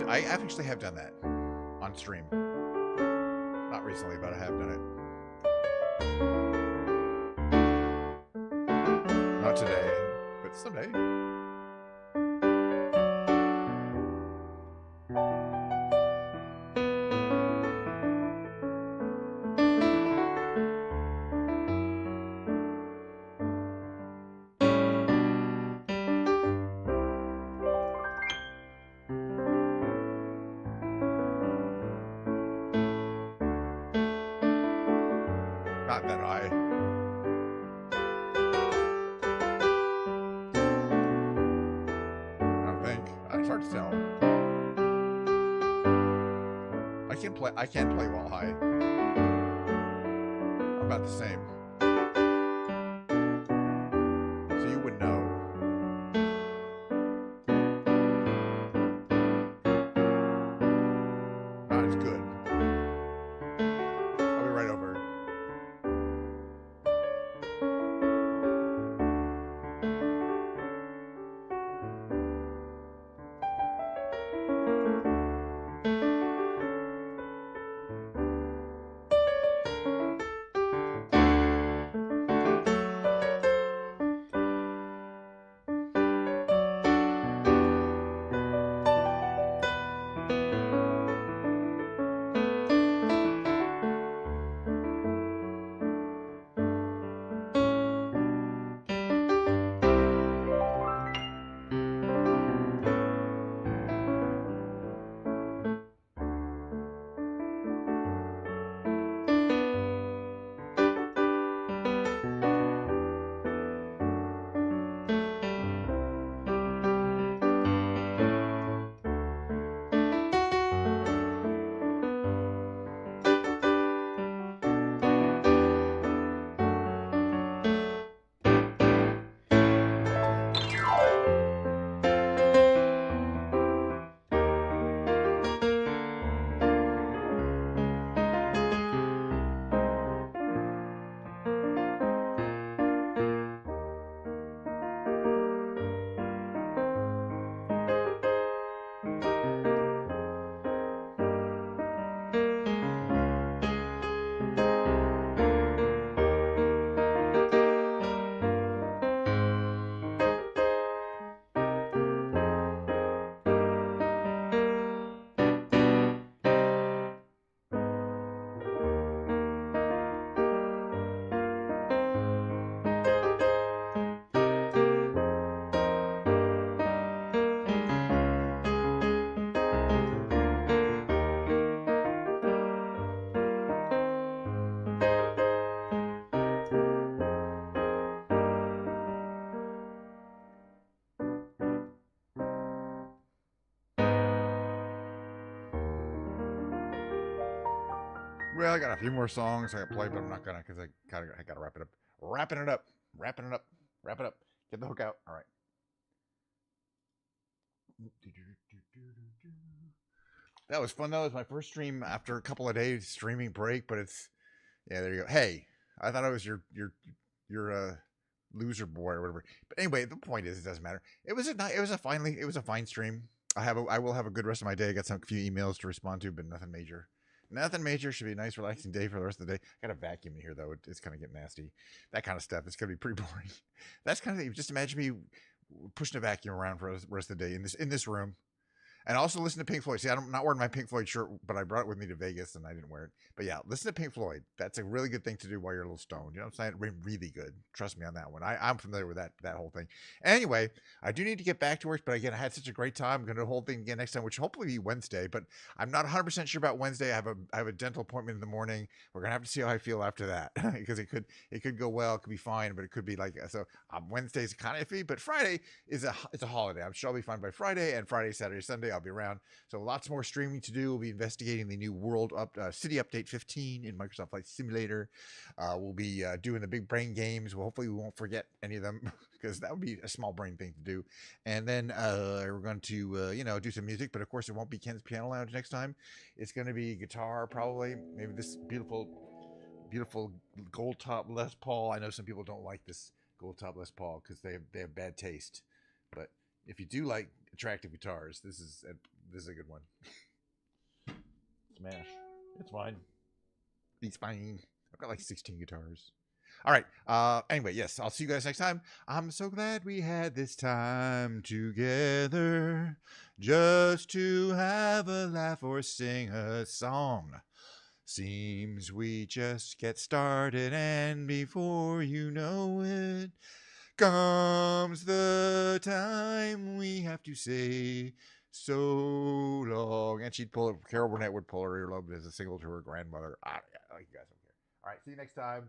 Speaker 1: I actually have done that on stream. Not recently, but I have done it. Not today, but someday. Not that high. I don't think. It's hard to tell. I can't play well high. About the same. So you would know. Not as good. I'll be right over. Well, I got a few more songs I got to play, but I'm not gonna because I gotta wrap it up. Wrapping it up. Wrapping it up. Wrap it up. Get the hook out. All right. That was fun though. It was my first stream after a couple of days streaming break, but it's yeah. There you go. Hey, I thought I was your loser boy or whatever. But anyway, the point is, it doesn't matter. It was a fine stream. I will have a good rest of my day. I got some few emails to respond to, but nothing major. Nothing major. Should be a nice, relaxing day for the rest of the day. I got a vacuum in here though. It's kind of getting nasty. That kind of stuff. It's gonna be pretty boring. That's kind of just imagine me pushing a vacuum around for the rest of the day in this room. And also listen to Pink Floyd. See, I'm not wearing my Pink Floyd shirt, but I brought it with me to Vegas and I didn't wear it. But yeah, listen to Pink Floyd. That's a really good thing to do while you're a little stoned. You know what I'm saying? Really good. Trust me on that one. I'm familiar with that whole thing. Anyway, I do need to get back to work, but again, I had such a great time. I'm going to do the whole thing again next time, which hopefully be Wednesday. But I'm not 100% sure about Wednesday. I have a dental appointment in the morning. We're gonna have to see how I feel after that because it could go well, it could be fine, but it could be like so. Wednesday's kind of iffy, but Friday it's a holiday. I'm sure I'll be fine by Friday, and Friday, Saturday, Sunday I'll be around. So lots more streaming to do. We'll be investigating the new City Update 15 in Microsoft Flight Simulator. We'll be doing the big brain games. Well, hopefully we won't forget any of them because that would be a small brain thing to do. And then we're going to do some music, but of course it won't be Ken's Piano Lounge next time. It's going to be guitar probably. Maybe this beautiful gold top Les Paul. I know some people don't like this gold top Les Paul because they have bad taste, but if you do like attractive guitars, this is a good one. Smash. It's fine. It's fine. I've got like 16 guitars. All right. Anyway, yes, I'll see you guys next time. I'm so glad we had this time together just to have a laugh or sing a song. Seems we just get started, and before you know it, comes the time we have to say so long. And she'd pull it. Carol Burnett would pull her earlobe as a single to her grandmother. You guys don't care. All right, see you next time.